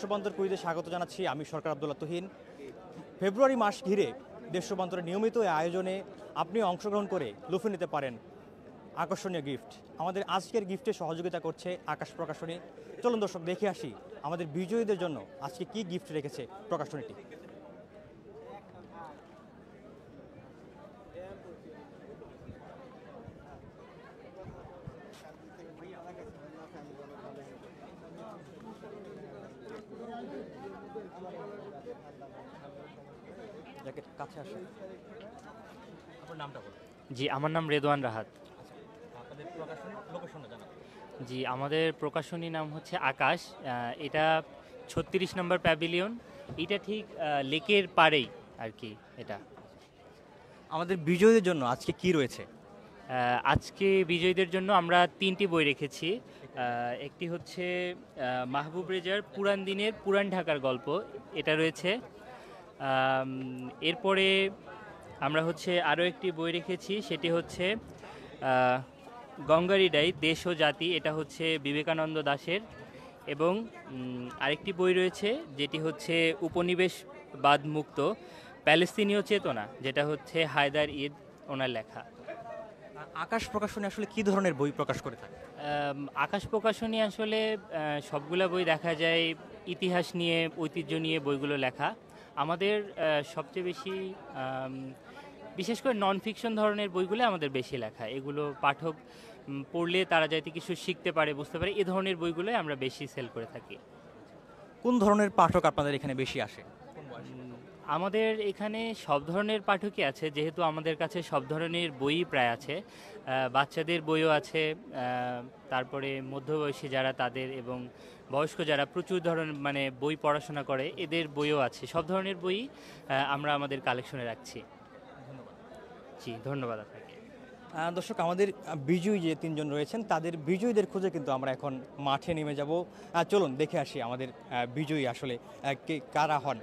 রূপান্তর কুইজে স্বাগত জানাচ্ছি। আমি সরকার আব্দুল্লাহ তুহিন। ফেব্রুয়ারি মাস ঘিরে দেশ রূপান্তরের নিয়মিত এই আয়োজনে আপনি অংশগ্রহণ করে লুফে নিতে পারেন আকর্ষণীয় গিফট। আমাদের আজকের গিফটে সহযোগিতা করছে আকাশ প্রকাশনী। চলুন দর্শক দেখে আসি আমাদের বিজয়ীদের জন্য আজকে কি গিফট রেখেছে প্রকাশনীটি। কাছে আসে, আপনার নামটা বলুন। জি, আমার নাম রেদওয়ান রাহাত। আপনাদের প্রকাশনীর লোকেশনটা জানান। জি, আমাদের প্রকাশনী নাম হচ্ছে আকাশ। এটা ৩৬ নম্বর প্যাভিলিয়ন। এটা ঠিক লেকের পাড়েই আর কি। এটা আমাদের বিজয়ীদের জন্য আজকে কি রয়েছে? আজকে বিজয়ীদের জন্য আমরা 3টি বই রেখেছি। একটি হচ্ছে মাহবুব রেজার পুরান দিনের পুরান ঢাকার গল্প, এটা রয়েছে। এরপরে আমরা হচ্ছে আরও একটি বই রেখেছি, সেটি হচ্ছে গঙ্গারিডাই দেশ ও জাতি, এটা হচ্ছে বিবেকানন্দ দাশের। এবং আরেকটি বই রয়েছে যেটি হচ্ছে উপনিবেশবাদ মুক্ত প্যালেস্তিনীয় চেতনা, যেটা হচ্ছে হায়দার ঈদ ওনার লেখা। আকাশ প্রকাশনী আসলে কি ধরনের বই প্রকাশ করে থাকে? আকাশ প্রকাশনী আসলে সবগুলা বই দেখা যায় ইতিহাস নিয়ে, ঐতিহ্য নিয়ে বইগুলো লেখা। আমাদের সবচেয়ে বেশি বিশেষ করে নন ফিকশন ধরনের বইগুলো আমাদের বেশি লেখা। এগুলো পাঠক পড়লে তারা যাতে কিছু শিখতে পারে, বুঝতে পারে, এই ধরনের বইগুলোই আমরা বেশি সেল করে থাকি। কোন ধরনের পাঠক আপনাদের এখানে বেশি আসে? আমাদের এখানে সব ধরনের পাঠকই আছে, যেহেতু আমাদের কাছে সব ধরনের বই প্রায় আছে। বাচ্চাদের বইও আছে, তারপরে মধ্যবয়সী যারা তাদের, এবং বয়স্ক যারা প্রচুর ধরনের মানে বই পড়াশোনা করে, এদের বইও আছে। সব ধরনের বই আমরা আমাদের কালেকশনে রাখছি। ধন্যবাদ। জি, ধন্যবাদ আপনাকে। দর্শক, আমাদের বিজয়ী যে 3জন রয়েছেন তাদের বিজয়ীদের খুঁজে কিন্তু আমরা এখন মাঠে নেমে যাব। চলুন দেখে আসি আমাদের বিজয়ী আসলে কারা হন।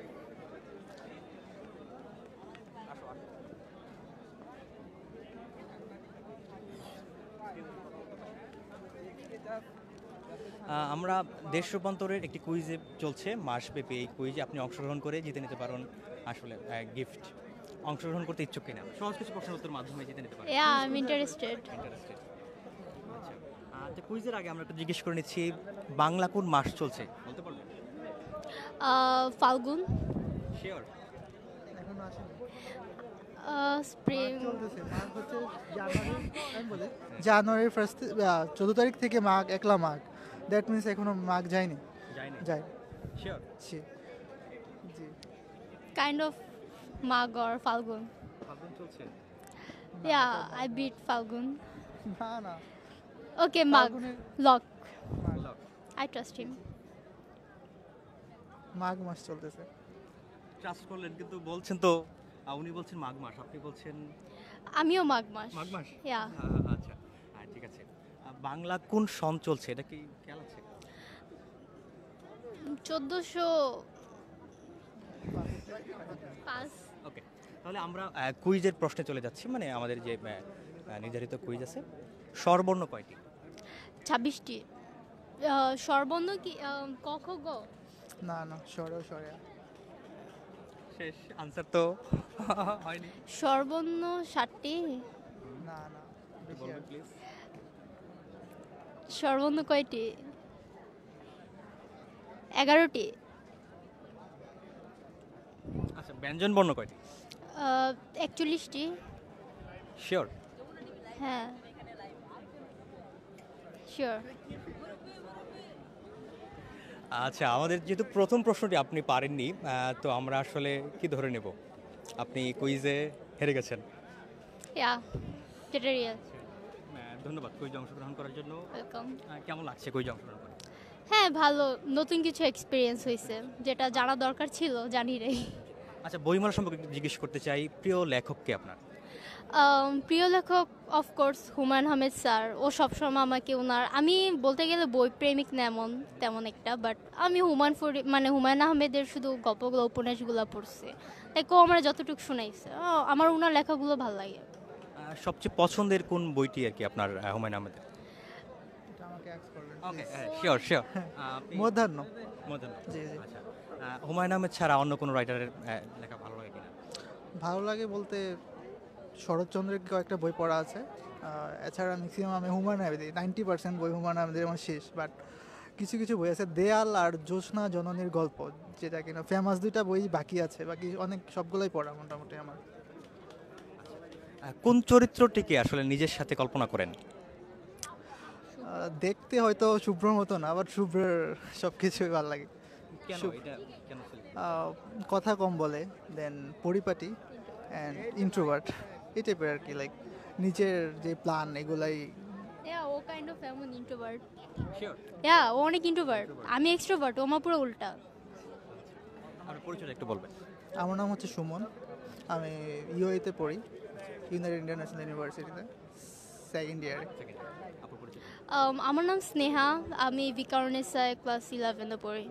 আমরা দেশ রূপান্তরের একটি কুইজে চলছে, মাসব্যাপী এই কুইজে আপনি অংশগ্রহণ করে জিতে নিতে পারেন আসলে গিফট। অংশগ্রহণ করতে ইচ্ছুক কিনা? সহজ কিছু প্রশ্ন উত্তর মাধ্যমে জিতে নিতে পারেন। I'm interested. আচ্ছা, কুইজের আগে আমরা একটু জিজ্ঞেস করে নিচ্ছি, বাংলা কোন মাস চলছে বলতে পারবেন? ফাল্গুন, শিওর? স্প্রিং, জানুয়ারির ফার্স্ট 14 তারিখ থেকে মাঘ, একলা মাঘ। দ্যাট মিনস এখনো মাঘ যায়নি। যায়। Sure? G. kind of Mag or Falgun. ফাল্গুন চলছে? Yeah, I beat Falgun. না না, Okay, Mag. ফাল্গুনের- Lock. Lock. I trust him. মাঘ মাস চলতেছে। ট্রাস্ট করলেন কিন্তু বলছেন তো, উনি বলছেন মাঘ মাস, আপনি বলছেন আমিও মাঘ মাস। মাঘ মাস। Yeah. আচ্ছা, ঠিক আছে। বাংলা কোন সন চলছে এটা কি খেয়াল আছে? 1405. ওকে, তাহলে আমরা কুইজের প্রশ্নে চলে যাচ্ছি। মানে আমাদের যে নির্ধারিত কুইজ আছে, স্বরবর্ণ কয়টি? 26টি। স্বরবর্ণ কি ক খ গ? না না, সরে সরে। শেষ আনসার তো হয়নি। স্বরবর্ণ 7টি। না না, বেশি বলবেন আর। প্লিজ। স্বরবর্ণ কয়টি? 11টি। আচ্ছা, ব্যঞ্জন বর্ণ কয়টি? 41টি। শিওর? হ্যাঁ, শিওর। আচ্ছা, আমাদের যেহেতু প্রথম প্রশ্নটি আপনি পারেননি, তো আমরা আসলে কি ধরে নেব? আপনি কুইজে হেরে গেছেন। ইয়া, যেটা রিয়েল। ধন্যবাদ কুইজে অংশগ্রহণ করার জন্য। ওয়েলকাম। কেমন লাগছে কুইজে অংশগ্রহণ করে? হ্যাঁ, ভালো, নতুন কিছু এক্সপিরিয়েন্স হয়েছে, যেটা জানা দরকার ছিল, জানি রে। আচ্ছা, বইমেলা সম্পর্কে একটু জিজ্ঞেস করতে চাই, প্রিয় লেখক কে আপনার? প্রিয় লেখক অফকোর্স হুমায়ুন আহমেদ স্যার। ও সবসময় আমাকে ওনার, আমি বলতে গেলে বই প্রেমিক না তেমন একটা, বাট আমি হুমায়ুন আহমেদের শুধু গল্পগুলো, উপন্যাসগুলো পড়ছি, তাই ও আমার যতটুকু শোনাইছে, আমার ওনার লেখাগুলো ভালো লাগে। সবচেয়ে পছন্দের কোন বইটি আর কি আপনার হুমায়ুন আহমেদের? এটা আমাকে অ্যাক্স করবেন। ওকে, শিওর শিওর। মধ্যাহ্ন। মজা না। জি জি আচ্ছা, হুমায়ুন আহমেদ ছাড়া অন্য কোনো রাইটারের লেখা ভালো লাগে কিনা? ভালো লাগে বলতে শরৎচন্দ্রের কয়েকটা বই পড়া আছে। এছাড়া ম্যাক্সিমাম আমি হুমায়ুন আহমেদ 90% বই হুমায়ুন আহমেদের আমার শেষ। বাট কিছু কিছু বই আছে, দেয়াল আর জ্যোৎস্না জননীর গল্প, যেটা কিনা ফেমাস, দুইটা বই বাকি আছে, বাকি অনেক সবগুলোই পড়া মোটামুটি আমার। কোন চরিত্রটিকে আসলে নিজের সাথে কল্পনা করেন? দেখতে হয়তো শুভ্রর মতো না, আবার শুভ্রের সব কিছুই ভালো লাগে। কেন শুভ- এটা কেন select? কথা কম বলে, দেন পরিপাটি অ্যান্ড ইন্ট্রোভার্ট, এই টাইপের আর কি, লাইক নিজের যে প্ল্যান এগুলাই। ও কাইন্ড অফ এমন ইন্ট্রোভার্ট। Sure. ও অনেক ইন্ট্রোভার্ট, আমি এক্সট্রোভার্ট, ও আমার পুরো উল্টা। আপনার পরিচয় একটু বলবেন। আমার নাম হচ্ছে সুমন, আমি ইউএতে পড়ি, ইউনাইটেড ইন্টারন্যাশনাল ইউনিভার্সিটিতে, সেকেন্ড ইয়ারে। আপনার পরিচয়। আমার নাম স্নেহা, আমি বিকারণেসায় ক্লাস 11-এ পড়ি,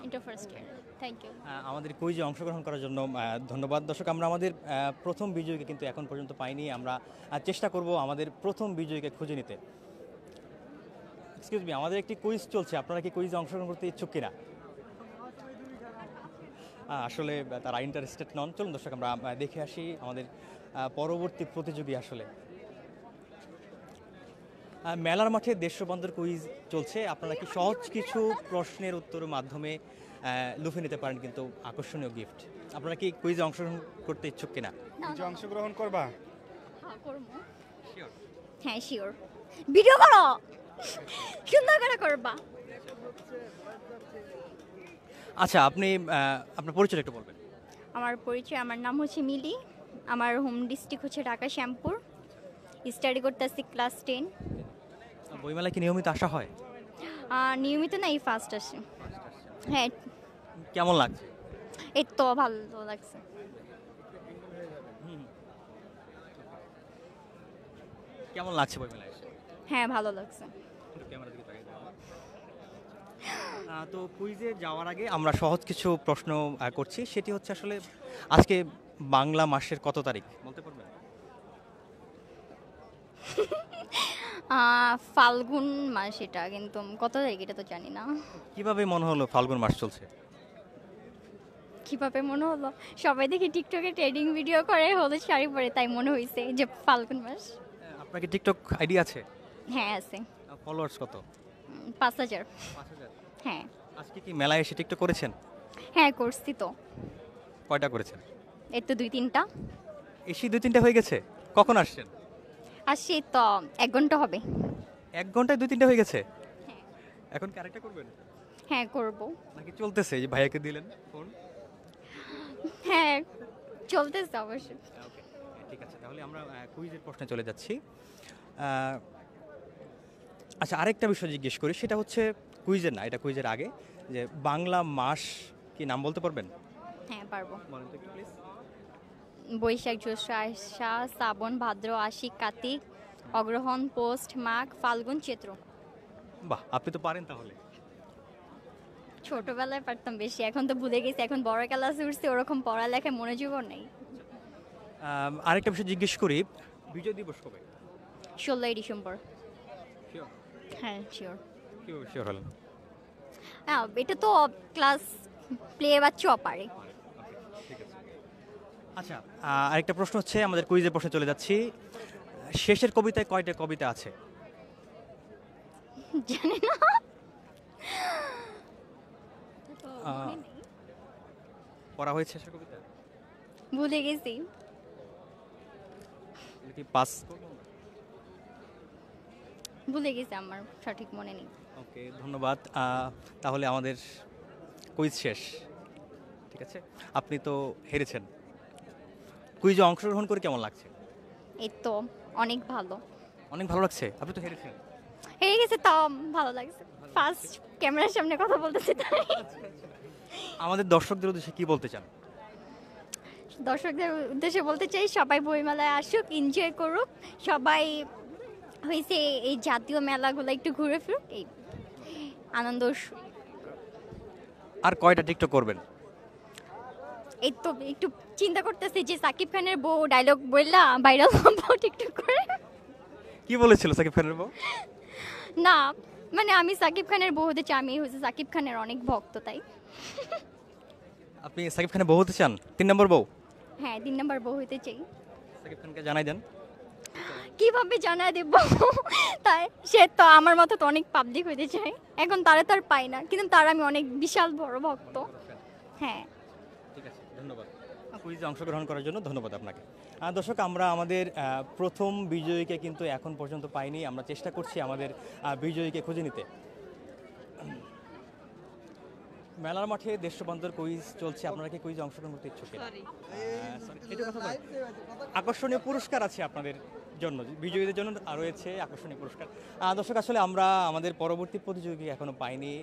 inter first year. Thank you. আমাদের কুইজে অংশগ্রহণ করার জন্য ধন্যবাদ। দর্শক, আমরা আমাদের প্রথম বিজয়ীকে কিন্তু এখন পর্যন্ত পাইনি। আমরা চেষ্টা করব আমাদের প্রথম বিজয়ীকে খুঁজে নিতে। এক্সকিউজ মি, আমাদের একটি কুইজ চলছে, আপনারা কি কুইজে অংশগ্রহণ করতে ইচ্ছুক কিনা? আসলে তারা ইন্টারেস্টেড নন। চলুন দর্শক, আমরা দেখে আসি আমাদের পরবর্তী প্রতিযোগী। আসলে মেলার মাঠে দেশবন্ধের কুইজ চলছে। আপনারা কি সহজ কিছু প্রশ্নের উত্তরের মাধ্যমে লুফে নিতে পারেন কিন্তু আকর্ষণীয় গিফট। আপনারা কি কুইজে অংশগ্রহণ করতে ইচ্ছুক কিনা? যে অংশগ্রহণ করবা? হ্যাঁ করবো। শিওর। হ্যাঁ শিওর। ভিডিও করো, সুন্দর করে করবা। আচ্ছা, আপনি আপনার পরিচয় একটু বলবেন। আমার পরিচয়, আমার নাম হচ্ছে মিলি, আমার হোম ডিস্ট্রিক্ট হচ্ছে ঢাকা শ্যামপুর, স্টাডি করতেছি ক্লাস 10। বইমেলায় কি নিয়মিত আসা হয়? নিয়মিত না, এই ফার্স্ট আসে। হ্যাঁ, কেমন লাগছে? এই তো ভালো লাগছে। কেমন লাগছে বইমেলায় এসে? হ্যাঁ ভালো লাগছে। একটু ক্যামেরার দিকে তাকিয়ে দাও। তো কুইজে যাওয়ার আগে আমরা সহজ কিছু প্রশ্ন করছি। সেটি হচ্ছে আসলে আজকে বাংলা মাসের কত তারিখ বলতে পারবেন? ফাল্গুন মাস, এটা কিন্তু কত তারিখ এটা তো জানি না। কিভাবে মনে হলো ফাল্গুন মাস চলছে? কিভাবে মনে হলো, সবাই দেখি টিকটকে ট্রেডিং ভিডিও করে হলুদ শাড়ি পরে, তাই মনে হয়েছে যে ফাল্গুন মাস। আপনার কি টিকটক আইডি আছে? হ্যাঁ আছে, ফলোয়ার্স কত? 5000। 5000। হ্যাঁ আজকে কি মেলায় এসে টিকটক করেছেন? হ্যাঁ করছি তো, কয়টা করেছেন? এই তো 2-3টা। এসে 2-3টা হয়ে গেছে। কখন আসছেন? আসছি তো 1 ঘন্টা হবে। 1 ঘন্টায় 2-3টা হয়ে গেছে। এখন কি আরেকটা করবেন হ্যাঁ করব। নাকি চলতেছে যে ভাইয়াকে দিলেন ফোন? হ্যাঁ চলতেছে অবশ্যই। ওকে, ঠিক আছে, তাহলে আমরা কুইজের প্রশ্নে চলে যাচ্ছি। আচ্ছা, আরেকটা বিষয় জিজ্ঞেস করি, সেটা হচ্ছে কুইজের না, এটা কুইজের আগে, যে বাংলা মাস কি নাম বলতে পারবেন? হ্যাঁ পারবো। বলেন তো একটু প্লিজ। বৈশাখ, জ্যৈষ্ঠ, আষাঢ়, শ্রাবণ, ভাদ্র, আশ্বিন, কার্তিক, অগ্রহায়ণ, পৌষ, মাঘ, ফাল্গুন, চৈত্র। বাহ, আপনি তো পারেন তাহলে। ছোটবেলায় পারতাম বেশি, এখন তো ভুলে গেছি, এখন বড় ক্লাসে উঠছি, ওরকম পড়ালেখায় মনোযোগও নেই। আরেকটা বিষয় জিজ্ঞেস করি, বিজয় দিবস কবে? 16ই ডিসেম্বর। হ্যাঁ শিওর। কিভাবে শিওর হলেন? হ্যাঁ এটা তো ক্লাস প্লে বাচ্চাও পারে। আচ্ছা, আরেকটা প্রশ্ন হচ্ছে, আমাদের কুইজের প্রশ্নে চলে যাচ্ছি। শেষের কবিতায় কয়টা কবিতা আছে? জানি না। পড়া হয়েছে শেষের কবিতা? ভুলে গেছি। এটা কি পাস করবো? ভুলে গেছি, আমার সঠিক মনে নেই। ওকে, ধন্যবাদ। তাহলে আমাদের কুইজ শেষ। ঠিক আছে, আপনি তো হেরেছেন। কুইজে অংশগ্রহণ করে কেমন লাগছে? এই তো অনেক ভালো। অনেক ভালো লাগছে। আপনি তো হেরেছেন। হেরে গেছে তাও ভালো লাগছে, ফার্স্ট ক্যামেরার সামনে কথা বলতেছি তাই। আমাদের দর্শকদের উদ্দেশ্যে কি বলতে চান? দর্শকদের উদ্দেশ্যে বলতে চাই, সবাই বইমেলায় আসুক, এনজয় করুক, সবাই হয়েছে এই জাতীয় মেলাগুলো একটু ঘুরে ফিরুক, এই আনন্দ। আর কয়টা টিকটক করবেন? এই তো একটু চিন্তা করতেছি যে সাকিব খানের বউ ডায়লগ বললা ভাইরাল হবো টিকটক করে। কি বলেছিল সাকিব খানের বউ? না মানে আমি সাকিব খানের বউ হতে চাই, আমি হচ্ছে সাকিব খানের অনেক ভক্ত তাই। আপনি সাকিব খানের বউ হতে চান? 3 নম্বর বউ হ্যাঁ 3 নম্বর বউ হতে চাই। সাকিব খানকে জানাই দেন। কিভাবে জানায় দেব? তাই সে তো আমার মতো তো অনেক পাবলিক হতে চায়, এখন তার পাই না, কিন্তু তার আমি অনেক বিশাল বড় ভক্ত। হ্যাঁ ঠিক আছে, ধন্যবাদ কুইজে অংশগ্রহণ করার জন্য। ধন্যবাদ আপনাকে। দর্শক, আমরা আমাদের প্রথম বিজয়ীকে কিন্তু এখন পর্যন্ত পাইনি। আমরা চেষ্টা করছি আমাদের বিজয়ীকে খুঁজে নিতে। মেলার মাঠে দেশ রূপান্তর কুইজ চলছে। আপনারা কি কুইজে অংশগ্রহণ করতে ইচ্ছুক কিনা? এটা কথা বলি। আকর্ষণীয় পুরস্কার আছে আপনাদের জন্য, বিজয়ীদের জন্য রয়েছে আকর্ষণীয় পুরস্কার। দর্শক, আসলে আমরা আমাদের পরবর্তী প্রতিযোগী এখনো পাইনি।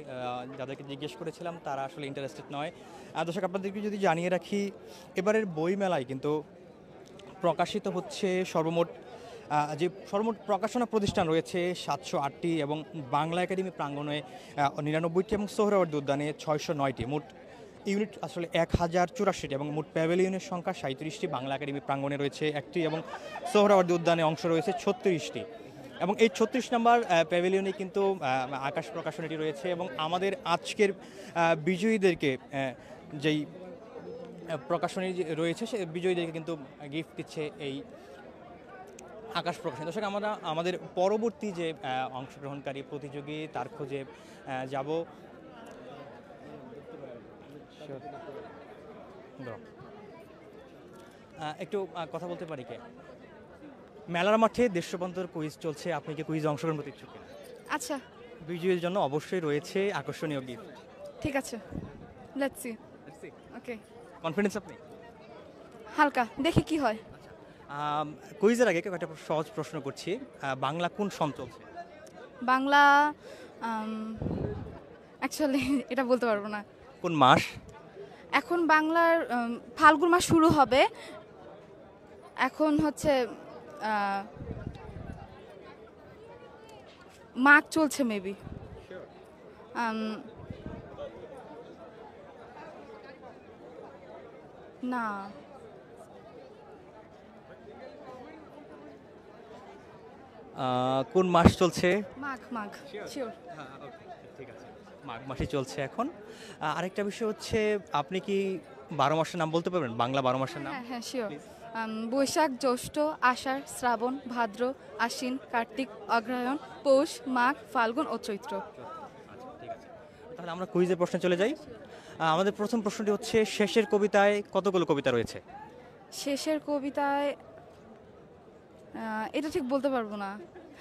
যাদেরকে জিজ্ঞেস করেছিলাম তারা আসলে ইন্টারেস্টেড নয়। দর্শক, আপনাদেরকে যদি জানিয়ে রাখি, এবারের বই মেলায় কিন্তু প্রকাশিত হচ্ছে সর্বমোট প্রকাশনা প্রতিষ্ঠান রয়েছে 708টি, এবং বাংলা একাডেমি প্রাঙ্গণে 99টি, এবং সোহরাওয়ার্দী উদ্যানে 609টি। মোট ইউনিট আসলে 1084টি, এবং মোট প্যাভিলিয়নের সংখ্যা 37টি। বাংলা একাডেমি প্রাঙ্গণে রয়েছে 1টি, এবং সোহরাওয়ার্দী উদ্যানে অংশ রয়েছে 36টি। এবং এই 36 নম্বর প্যাভিলিয়নে কিন্তু আকাশ প্রকাশনীটি রয়েছে। এবং আমাদের আজকের বিজয়ীদেরকে যেই প্রকাশনী রয়েছে, সে বিজয়ীদেরকে কিন্তু গিফট দিচ্ছে এই আকাশ প্রকাশনী। দর্শক, আমরা আমাদের পরবর্তী যে অংশগ্রহণকারী প্রতিযোগী তার খোঁজে যাব। একটু কথা বলতে পারি কে? মেলার মাঠে দেশ রূপান্তর কুইজ চলছে। আপনি কি কুইজে অংশগ্রহণ করতে ইচ্ছুক কিনা? আচ্ছা বিজয়ীর জন্য অবশ্যই রয়েছে আকর্ষণীয় গিফট। ঠিক আছে, লেটস সি। ওকে, কনফিডেন্স আপনি? হালকা, দেখি কি হয়। কুইজের আগে একটা সহজ প্রশ্ন করছি। বাংলা কোন সন চলছে? বাংলা অ্যাকচুয়ালি এটা বলতে পারবো না। কোন মাস? এখন বাংলার ফাল্গুন মাস শুরু হবে, এখন হচ্ছে মাঘ চলছে মেবি। না, কোন মাস চলছে? মাঘ মাঘ শিওর। ঠিক আছে, মাঘ মাসে চলছে এখন। আরেকটা বিষয় হচ্ছে, আপনি কি 12 মাসের নাম বলতে পারবেন? বাংলা 12 মাসের নাম? হ্যাঁ হ্যাঁ শিওর। বৈশাখ, জ্যৈষ্ঠ, আষাঢ়, শ্রাবণ, ভাদ্র, আশ্বিন, কার্তিক, অগ্রহায়ণ, পৌষ, মাঘ, ফাল্গুন ও চৈত্র। ঠিক আছে, তাহলে আমরা কুইজের প্রশ্নে চলে যাই। আমাদের প্রথম প্রশ্নটি হচ্ছে, শেষের কবিতায় কতগুলো কবিতা রয়েছে? শেষের কবিতায় এটা ঠিক বলতে পারবো না।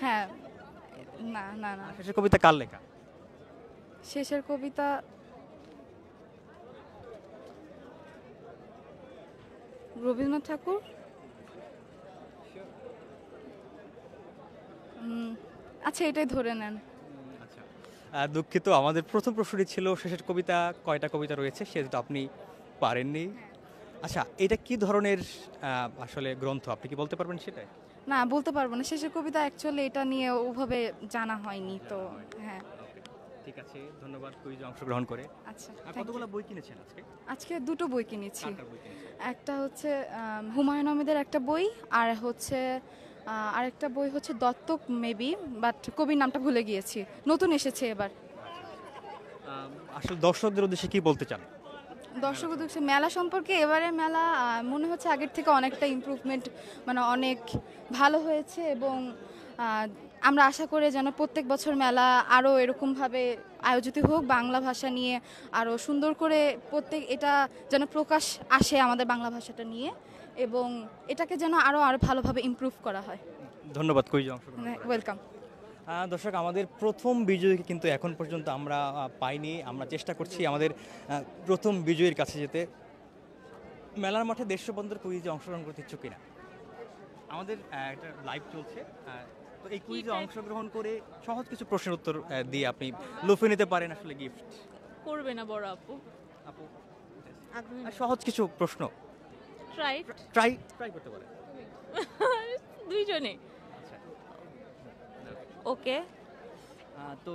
হ্যাঁ, না না না, শেষের কবিতা কার লেখা? শেষের কবিতা রবীন্দ্রনাথ ঠাকুর। আচ্ছা, এটাই ধরে নেন। আচ্ছা, দুঃখিত, আমাদের প্রথম প্রশ্নটি ছিল শেষের কবিতা কয়টা কবিতা রয়েছে, সেটা আপনি পারেননি। আচ্ছা, এটা কি ধরনের আসলে গ্রন্থ, আপনি কি বলতে পারবেন সেটা? না, বলতে পারবো না। শেষের কবিতা অ্যাকচুয়ালি এটা নিয়ে ওভাবে জানা হয়নি তো। হ্যাঁ, ঠিক আছে, ধন্যবাদ কুইজে অংশগ্রহণ করে। আচ্ছা, কতগুলো বই কিনেছেন আজকে? আজকে দুটো বই কিনেছি। কার কার বই কিনেছেন? একটা হচ্ছে হুমায়ুন আহমেদের একটা বই, আর হচ্ছে আরেকটা বই হচ্ছে দত্তক মেবি, বাট কবির নামটা ভুলে গিয়েছি, নতুন এসেছে এবার। আসলে দর্শকদের উদ্দেশ্যে কি বলতে চান? দর্শক উদ্দেশ্যে মেলা সম্পর্কে, এবারে মেলা মনে হচ্ছে আগের থেকে অনেকটা ইমপ্রুভমেন্ট, মানে অনেক ভালো হয়েছে, এবং আমরা আশা করি যেন প্রত্যেক বছর মেলা আরও এরকমভাবে আয়োজিত হোক, বাংলা ভাষা নিয়ে আরও সুন্দর করে এটা যেন প্রকাশ আসে আমাদের বাংলা ভাষাটা নিয়ে, এবং এটাকে যেন আরও ভালোভাবে ইমপ্রুভ করা হয়। ধন্যবাদ কুইজে অংশগ্রহণ করে। ওয়েলকাম। দর্শক, আমাদের প্রথম বিজয়ীকে কিন্তু এখন পর্যন্ত আমরা পাইনি। আমরা চেষ্টা করছি আমাদের প্রথম বিজয়ীর কাছে যেতে। মেলার মাঠে দেশ রূপান্তর কুইজে অংশগ্রহণ করতে ইচ্ছুক কিনা? আমাদের একটা লাইভ চলছে, তো এই কুইজে অংশগ্রহণ করে সহজ কিছু প্রশ্নের উত্তর দিয়ে আপনি লুফে নিতে পারেন আসলে গিফট। করবে না বড় আপু? আপু, সহজ কিছু প্রশ্ন ট্রাই করতে পারেন। দুইজনে? ওকে। তো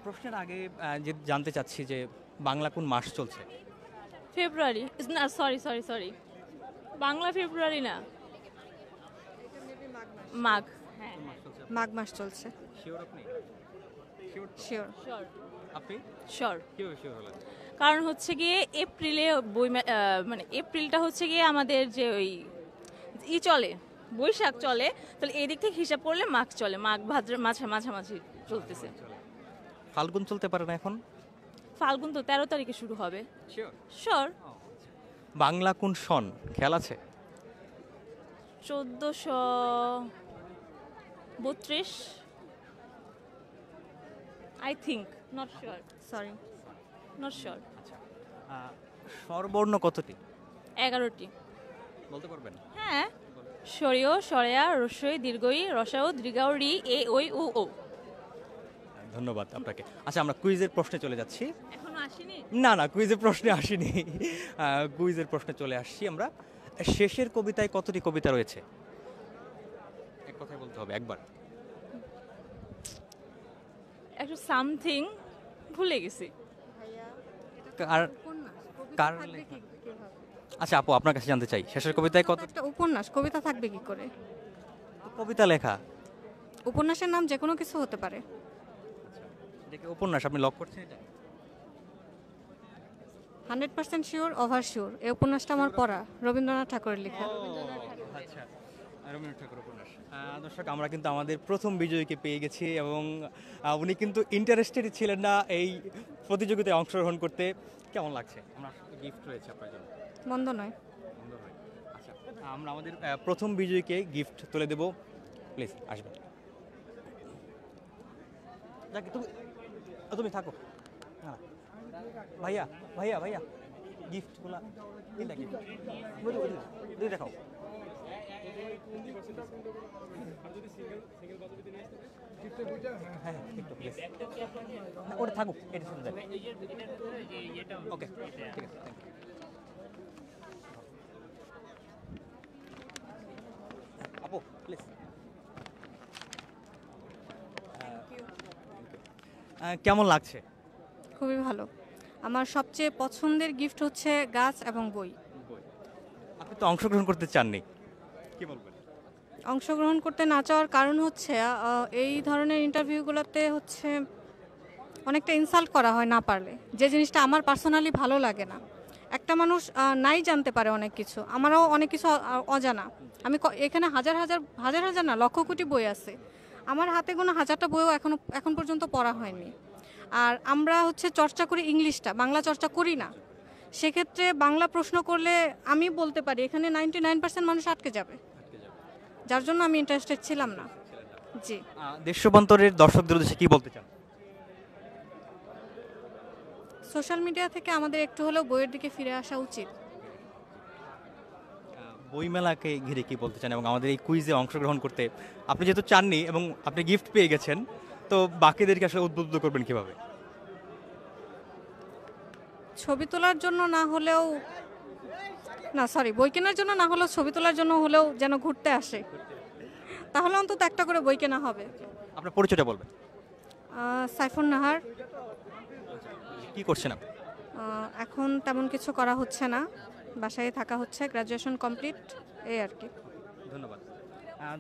প্রশ্নের আগে যে জানতে চাচ্ছি যে বাংলা কোন মাস চলছে? ফেব্রুয়ারি না, সরি সরি সরি, বাংলা ফেব্রুয়ারি না, মাঘ। হ্যাঁ, মাঘ মাস চলছে। শিওর আপনি? শিওর। শিওর আপনি শিওর কিভাবে শিওর হলেন? কারণ হচ্ছে গিয়ে এপ্রিলে মানে এপ্রিলটা হচ্ছে গিয়ে আমাদের যে ওই চলে বৈশাখ চলে, তাহলে এই দিক থেকে হিসাব করলে মাঘ চলে, মাঘ ভাদ্র মাঝামাঝি চলতেছে। ফাল্গুন চলতে পারে না এখন? ফাল্গুন তো 13 তারিখে শুরু হবে। শিওর। বাংলা কোন সন খেয়াল আছে? 1432 I think, not sure, sorry, not sure. স্বরবর্ণ কতটি 11টি বলতে পারবেন? হ্যাঁ, সরিয়, সরেয়া, রস্যই, দীর্ঘই, রসাও, দীর্ঘাও, রি, এ, ওই, উ, ও। ধন্যবাদ আপনাকে। আচ্ছা, আমরা কুইজের প্রশ্নে চলে যাচ্ছি। এখনো আসেনি? না না, কুইজের প্রশ্নে আসিনি। কুইজের প্রশ্নে চলে আসছি আমরা। শেষের কবিতায় কতটি কবিতা রয়েছে? এক কথায় বলতে হবে একবার। একটু সামথিং ভুলে গেছি। আর কার লেখা? আচ্ছা আপু, আপনার কাছে জানতে চাই, শেষের কবিতায় কত একটা উপন্যাস, কবিতা থাকবে কি করে? কবিতা লেখা? উপন্যাসের নাম যে কোনো কিছু হতে পারে। দেখে উপন্যাস আপনি লক করছেন এটা? 100% শিওর, ওভার শিওর। এই উপন্যাসটা আমার পড়া, রবীন্দ্রনাথ ঠাকুরের লেখা। আচ্ছা, রবীন্দ্রনাথ ঠাকুর উপন্যাস। দর্শক, আমরা কিন্তু আমাদের প্রথম বিজয়ীকে পেয়ে গেছি এবং উনি কিন্তু ইন্টারেস্টেড ছিলেন না এই প্রতিযোগিতায় অংশগ্রহণ করতে। কেমন লাগছে? আমরা গিফট রয়েছে আপনার জন্য। মন্দ নয়। আচ্ছা, আমরা আমাদের প্রথম বিজয়ীকে গিফট তুলে দেব। প্লিজ আসবেন। যাক, তুমি থাকো। হ্যাঁ ভাইয়া ভাইয়া ভাইয়া, গিফটগুলা তিনটা গিফট দুই দেখাও। হ্যাঁ একটু প্লিজ, ওটা থাকুক, এটা শুনে যাবে। ওকে, ঠিক আছে, থ্যাংক ইউ। আপু প্লিজ। কেমন লাগছে? খুবই ভালো। আমার সবচেয়ে পছন্দের গিফট হচ্ছে গাছ এবং বই। আপনি তো অংশগ্রহণ করতে চাননি, কি বলবেন? অংশগ্রহণ করতে না চাওয়ার কারণ হচ্ছে এই ধরনের ইন্টারভিউগুলোতে হচ্ছে অনেকটা ইনসাল্ট করা হয় না পারলে, যে জিনিসটা আমার পার্সোনালি ভালো লাগে না। একটা মানুষ নাই জানতে পারে অনেক কিছু, আমারও অনেক কিছু অজানা। আমি এখানে হাজার হাজার না, লক্ষ কোটি বই আছে, আমার হাতে গোনা 1000টা বইও এখন পর্যন্ত পড়া হয়নি। আর আমরা হচ্ছে চর্চা করি ইংলিশটা, বাংলা চর্চা করি না। সেক্ষেত্রে বাংলা প্রশ্ন করলে আমি বলতে পারি এখানে 99% মানুষ আটকে যাবে, যার জন্য আমি ইন্টারেস্টেড ছিলাম না। জি, দেশান্তরের দর্শকদের উদ্দেশ্যে কি বলতে চান? সোশ্যাল মিডিয়া থেকে আমাদের একটু হলেও বইয়ের দিকে ফিরে আসা উচিত। বইমেলাকে ঘিরে কি বলতে চান এবং আমাদের এই কুইজে অংশগ্রহণ করতে আপনি যেহেতু চাননি এবং আপনি গিফট পেয়ে গেছেন, তো বাকিদেরকে আসলে উদ্বুদ্ধ করবেন কিভাবে? ছবি তোলার জন্য না হলেও, না সরি, বই কেনার জন্য না হলেও ছবি তোলার জন্য হলেও যেন ঘুরতে আসে, তাহলে অন্তত একটা করে বই কেনা হবে। আপনার পরিচয়টা বলবেন। সাইফুন নাহার। কি করছেন আপনি? এখন তেমন কিছু করা হচ্ছে না, বাসায় থাকা হচ্ছে, গ্র্যাজুয়েশন কমপ্লিট, এই আর কি। ধন্যবাদ।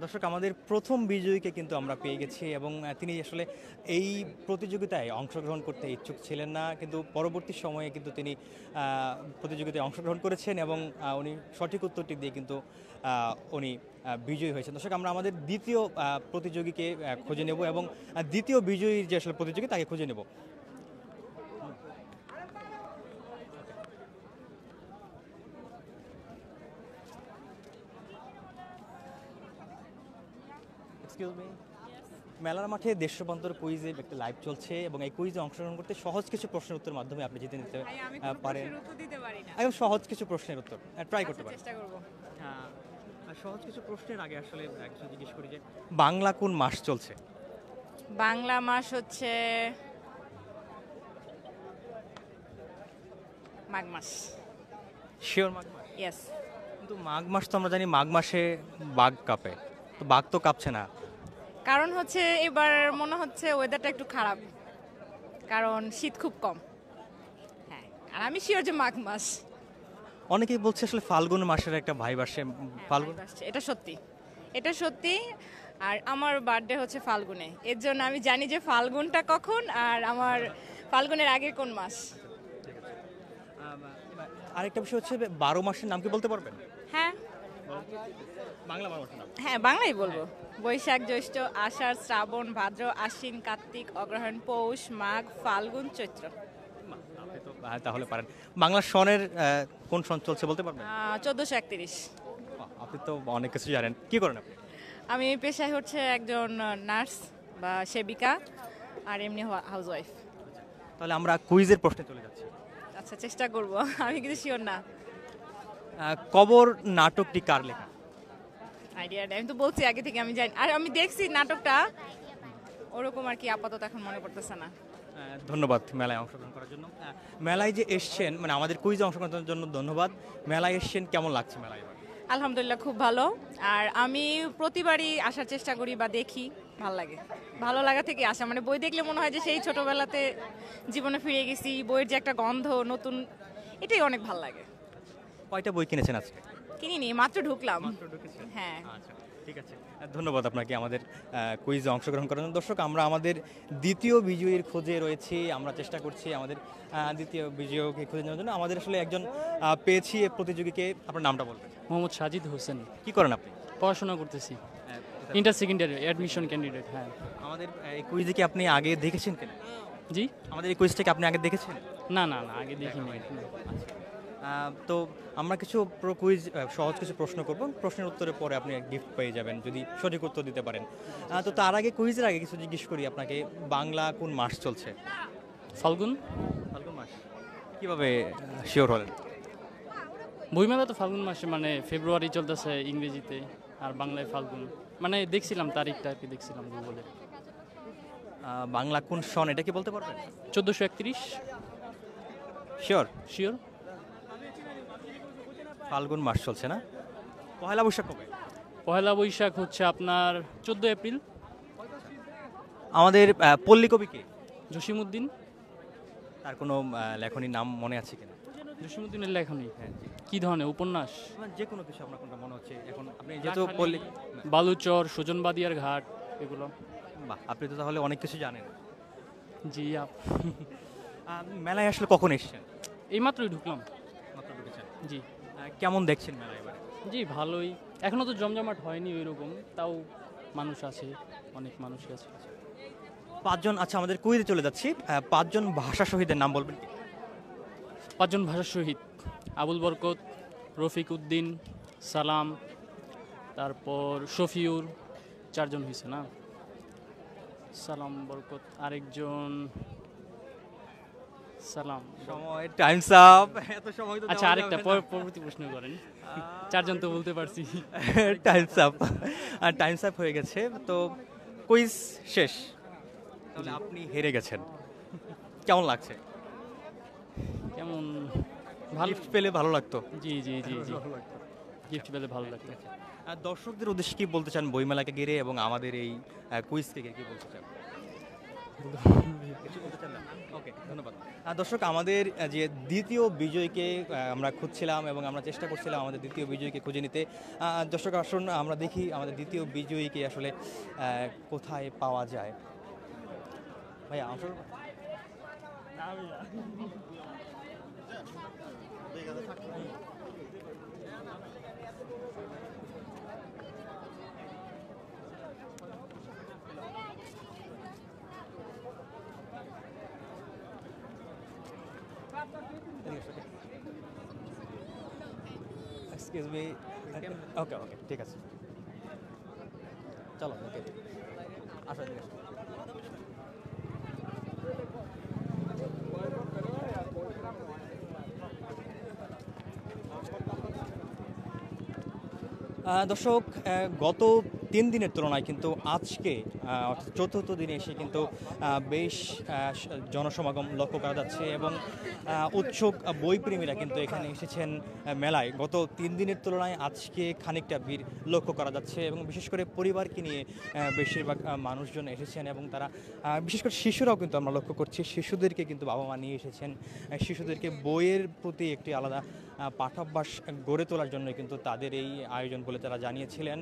দর্শক, আমাদের প্রথম বিজয়ীকে কিন্তু আমরা পেয়ে গেছি এবং তিনি আসলে এই প্রতিযোগিতায় অংশগ্রহণ করতে ইচ্ছুক ছিলেন না, কিন্তু পরবর্তী সময়ে কিন্তু তিনি প্রতিযোগিতায় অংশগ্রহণ করেছেন এবং উনি সঠিক উত্তরটি দিয়ে কিন্তু উনি বিজয়ী হয়েছেন। দর্শক, আমরা আমাদের দ্বিতীয় প্রতিযোগীকে খুঁজে নেব এবং দ্বিতীয় বিজয়ীর যে আসলে প্রতিযোগী তাকে খুঁজে নেব। মেলার মাঠে দেশ রূপান্তর কুইজে একটা লাইভ চলছে এবং এই কুইজে অংশগ্রহণ করতে সহজ কিছু প্রশ্নের উত্তর মাধ্যমে আপনি জিতে নিতে পারেন। একদম সহজ কিছু প্রশ্নের উত্তর ট্রাই করতে পারেন। সহজ কিছু প্রশ্নের আগে আসলে কিছু জিজ্ঞেস করি যে বাংলা কোন মাস চলছে? বাংলা মাস হচ্ছে মাঘ মাস। শিওর মাঘ মাস? ইয়েস। কিন্তু মাঘ মাস তো আমরা জানি মাঘ মাসে বাঘ কাঁপে, তো বাঘ তো কাঁপছে না। কারণ হচ্ছে এবার মনে হচ্ছে ওয়েদারটা একটু খারাপ, কারণ শীত খুব কম। হ্যাঁ, আর আমি শিওর যে মাঘ মাস। অনেকেই বলছে আসলে ফাল্গুন মাসের একটা ভাইব আসে। ফাল্গুন আসছে, এটা সত্যি, এটা সত্যি। আর আমার বার্থডে হচ্ছে ফাল্গুনে, এর জন্য আমি জানি যে ফাল্গুনটা কখন আর আমার ফাল্গুনের আগে কোন মাস। আরেকটা বিষয় হচ্ছে 12 মাসের নাম কি বলতে পারবেন? হ্যাঁ বাংলা 12 মাসের নাম। হ্যাঁ বাংলাই বলবো। বৈশাখ, জ্যৈষ্ঠ, আষাঢ়, শ্রাবণ, ভাদ্র, আশ্বিন, কার্তিক, অগ্রহায়ণ, পৌষ, মাঘ, ফাল্গুন, চৈত্র। আপনি তো তাহলে পারেন। বাংলা সনের কোন সন চলছে বলতে পারবেন? 1431। আপনি তো অনেক কিছু জানেন। কি করেন আপনি? আমি পেশায় হচ্ছে একজন নার্স বা সেবিকা, আর এমনি হাউসওয়াইফ। তাহলে আমরা কুইজের প্রশ্নে চলে যাচ্ছি। আচ্ছা চেষ্টা করব, আমি কিন্তু শিওর না। কবর নাটকটি কার লেখা? আইডিয়া নেই, আমি তো বলছি আগে থেকে আমি জানি, আর আমি দেখছি নাটকটা, ওরকম আর কি আপাতত এখন মনে পড়তেছে না। ধন্যবাদ মেলায় অংশগ্রহণ করার জন্য। মেলায় যে এসছেন, মানে আমাদের কুইজে অংশগ্রহণের জন্য ধন্যবাদ। মেলায় এসছেন, কেমন লাগছে মেলায় এবার? আলহামদুলিল্লাহ খুব ভালো। আর আমি প্রতিবারই আসার চেষ্টা করি বা দেখি, ভালো লাগে। ভালো লাগা থেকে আসা, মানে বই দেখলে মনে হয় যে সেই ছোটবেলাতে জীবনে ফিরে গেছি। বইয়ের যে একটা গন্ধ নতুন, এটাই অনেক ভালো লাগে। কয়টা বই কিনেছেন আজকে? কিনিনি, মাত্র ঢুকলাম। হ্যাঁ আচ্ছা ঠিক আছে, ধন্যবাদ আপনাকে আমাদের কুইজে অংশগ্রহণ করার জন্য। দর্শক, আমরা আমাদের দ্বিতীয় বিজয়ীর খোঁজে রয়েছি। আমরা চেষ্টা করছি আমাদের দ্বিতীয় বিজয়ীকে খুঁজে নেওয়ার জন্য। আমাদের আসলে একজন পেয়েছি প্রতিযোগীকে। আপনার নামটা বলবেন? মোহাম্মদ সাজিদ হোসেন। কি করেন আপনি? পড়াশোনা করতেছি, ইন্টার সেকেন্ডারি অ্যাডমিশন ক্যান্ডিডেট। হ্যাঁ। আমাদের এই কুইজে কি আপনি আগে দেখেছেন কিনা? জি, আমাদের এই কুইজটাকে আপনি আগে দেখেছেন? না না না, আগে দেখিনি। তো আমরা কিছু কুইজ সহজ কিছু প্রশ্ন করব, প্রশ্নের উত্তরের পরে আপনি গিফট পেয়ে যাবেন যদি সঠিক উত্তর দিতে পারেন। তো তার আগে কুইজের আগে কিছু জিজ্ঞেস করি আপনাকে, বাংলা কোন মাস চলছে? ফাল্গুন। ফাল্গুন মাস। কিভাবে শিওর হলেন? বইমেলা তো ফাল্গুন মাসে, মানে ফেব্রুয়ারি চলতেছে ইংরেজিতে, আর বাংলায় ফাল্গুন। মানে দেখছিলাম তারিখটা আর কি, দেখছিলাম গুগলে। বাংলা কোন সন এটা কি বলতে পারবেন? 1431। শিওর? শিওর। ফাল্গুন মাস চলছে না? পহেলা বৈশাখ কবে? পহেলা বৈশাখ হচ্ছে আপনার 14 এপ্রিল। আমাদের পল্লী কবি কে? জসিমউদ্দিন। তার কোনো লেখনীর নাম মনে আছে কিনা? জসিমউদ্দিনের লেখনী? হ্যাঁ। কি ধরনের উপন্যাস? যে কোনো কিছু আপনার কোনটা মনে হচ্ছে এখন? আপনি যেহেতু পল্লী, বালুচর, সুজন বাদিয়ার ঘাট, এগুলো। বাহ, আপনি তো তাহলে অনেক কিছু জানেন। জি। মেলায় আসলে কখন এসেছেন? এইমাত্রই ঢুকলাম। মাত্র ঢুকেছেন? জি। কেমন দেখছেন মেলা এবারে? জি ভালোই, এখনো তো জমজমাট হয়নি ওই রকম, তাও মানুষ আছে, অনেক মানুষই আছে। 5 জন, আচ্ছা আমাদের কুইজে চলে যাচ্ছি। 5 জন ভাষা শহীদের নাম বলবেন কি? 5 জন ভাষা শহীদ: আবুল বরকত, রফিক উদ্দিন, সালাম, তারপর শফিউর। 4 জন হয়েছে না? সালাম, বরকত, আরেকজন সালাম। সময়, টাইমস আপ। এত সময় তো আচ্ছা, আরেকটা পরবর্তী প্রশ্ন করেন। 4 জন তো বলতে পারছি। Times up. টাইমস আপ হয়ে গেছে, তো কুইজ শেষ। তাহলে আপনি হেরে গেছেন, কেমন লাগছে? কেমন? ভালো পেলে ভালো লাগতো। জি জি জি জি, গিফট পেলে ভালো লাগতো। আর দর্শকদের উদ্দেশ্যে কি বলতে চান বইমেলাকে ঘিরে এবং আমাদের এই কুইজকে ঘিরে কি বলতে চান? ওকে, ধন্যবাদ। দর্শক, আমাদের যে দ্বিতীয় বিজয়ীকে আমরা খুঁজছিলাম এবং আমরা চেষ্টা করছিলাম আমাদের দ্বিতীয় বিজয়ীকে খুঁজে নিতে। দর্শক আসুন আমরা দেখি আমাদের দ্বিতীয় বিজয়ীকে আসলে কোথায় পাওয়া যায়। ভাইয়া আসুন। Excuse me. ওকে ওকে, ঠিক আছে, চলো। ওকে, আসো ঠিক আছে। দর্শক, গত 3 দিনের তুলনায় কিন্তু আজকে অর্থাৎ চতুর্থ দিনে এসে কিন্তু বেশ জনসমাগম লক্ষ্য করা যাচ্ছে এবং উৎসুক বইপ্রেমীরা কিন্তু এখানে এসেছেন মেলায়। গত 3 দিনের তুলনায় আজকে খানিকটা ভিড় লক্ষ্য করা যাচ্ছে এবং বিশেষ করে পরিবারকে নিয়ে বেশিরভাগ মানুষজন এসেছেন এবং তারা বিশেষ করে শিশুরাও কিন্তু আমরা লক্ষ্য করছি, শিশুদেরকে কিন্তু বাবা মা নিয়ে এসেছেন। শিশুদেরকে বইয়ের প্রতি একটি আলাদা পাঠাভ্যাস গড়ে তোলার জন্য কিন্তু তাদের এই আয়োজন বলে তারা জানিয়েছিলেন।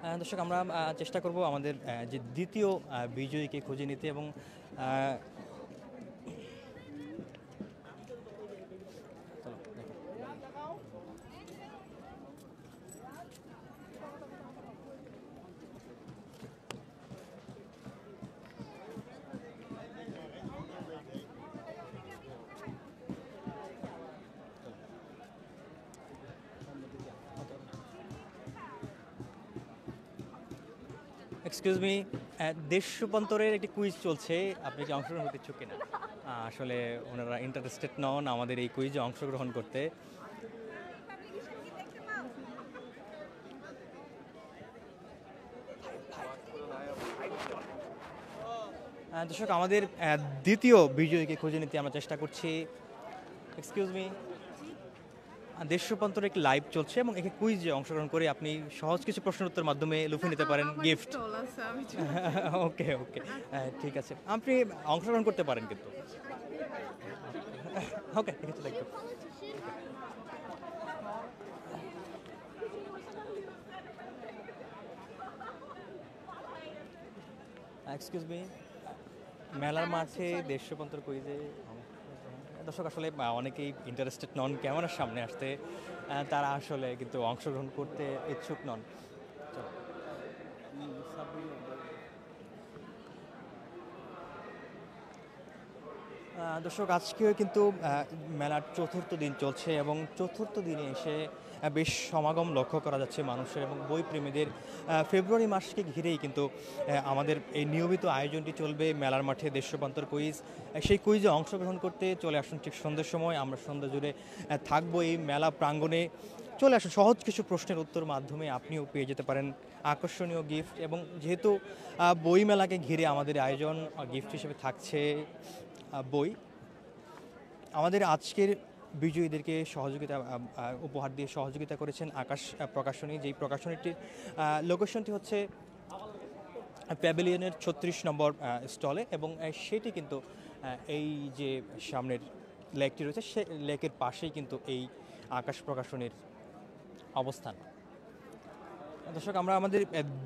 দর্শক আমরা চেষ্টা করব আমাদের যে দ্বিতীয় বিজয়ীকে খুঁজে নিতে এবং এক্সকিউজ মি, দেশ রূপান্তরের একটি কুইজ চলছে, আপনি কি অংশগ্রহণ করতে ইচ্ছুক কিনা? আসলে ওনারা ইন্টারেস্টেড নন আমাদের এই কুইজে অংশগ্রহণ করতে। দর্শক আমাদের দ্বিতীয় বিজয়ীকে খুঁজে নিতে আমরা চেষ্টা করছি। এক্সকিউজ মি, দেশ রূপান্তরের একটি লাইভ চলছে এবং একে কুইজে অংশগ্রহণ করে আপনি সহজ কিছু প্রশ্নের উত্তর মাধ্যমে লুফে নিতে পারেন গিফট। ওকে ওকে, ঠিক আছে, আপনি অংশগ্রহণ করতে পারেন কিন্তু। ওকে ঠিক আছে, থ্যাংক ইউ। এক্সকিউজ মি, মেলার মাঠে দেশ রূপান্তর কুইজে দর্শক আসলে অনেকেই ইন্টারেস্টেড নন ক্যামেরার সামনে আসতে, তারা আসলে কিন্তু অংশগ্রহণ করতে ইচ্ছুক নন। দর্শক আজকেও কিন্তু মেলার চতুর্থ দিন চলছে এবং চতুর্থ দিনে এসে বেশ সমাগম লক্ষ্য করা যাচ্ছে মানুষের এবং বই প্রেমীদের। ফেব্রুয়ারি মাসকে ঘিরেই কিন্তু আমাদের এই নিয়মিত আয়োজনটি চলবে মেলার মাঠে দেশ রূপান্তর কুইজ। সেই কুইজে অংশগ্রহণ করতে চলে আসুন ঠিক সন্ধ্যের সময়, আমরা সন্ধ্যা জুড়ে থাকবো এই মেলা প্রাঙ্গণে। চলে আসুন, সহজ কিছু প্রশ্নের উত্তর মাধ্যমে আপনিও পেয়ে যেতে পারেন আকর্ষণীয় গিফট। এবং যেহেতু বই মেলাকে ঘিরে আমাদের আয়োজন, গিফট হিসেবে থাকছে বই। আমাদের আজকের বিজয়ীদেরকে সহযোগিতা উপহার দিয়ে সহযোগিতা করেছেন আকাশ প্রকাশনী। যেই প্রকাশনীটির লোকেশনটি হচ্ছে প্যাভিলিয়নের 36 নম্বর স্টলে এবং সেটি কিন্তু এই যে সামনের লেকটি রয়েছে সে লেকের পাশেই কিন্তু এই আকাশ প্রকাশনীর অবস্থান। দর্শক আমরা আমাদের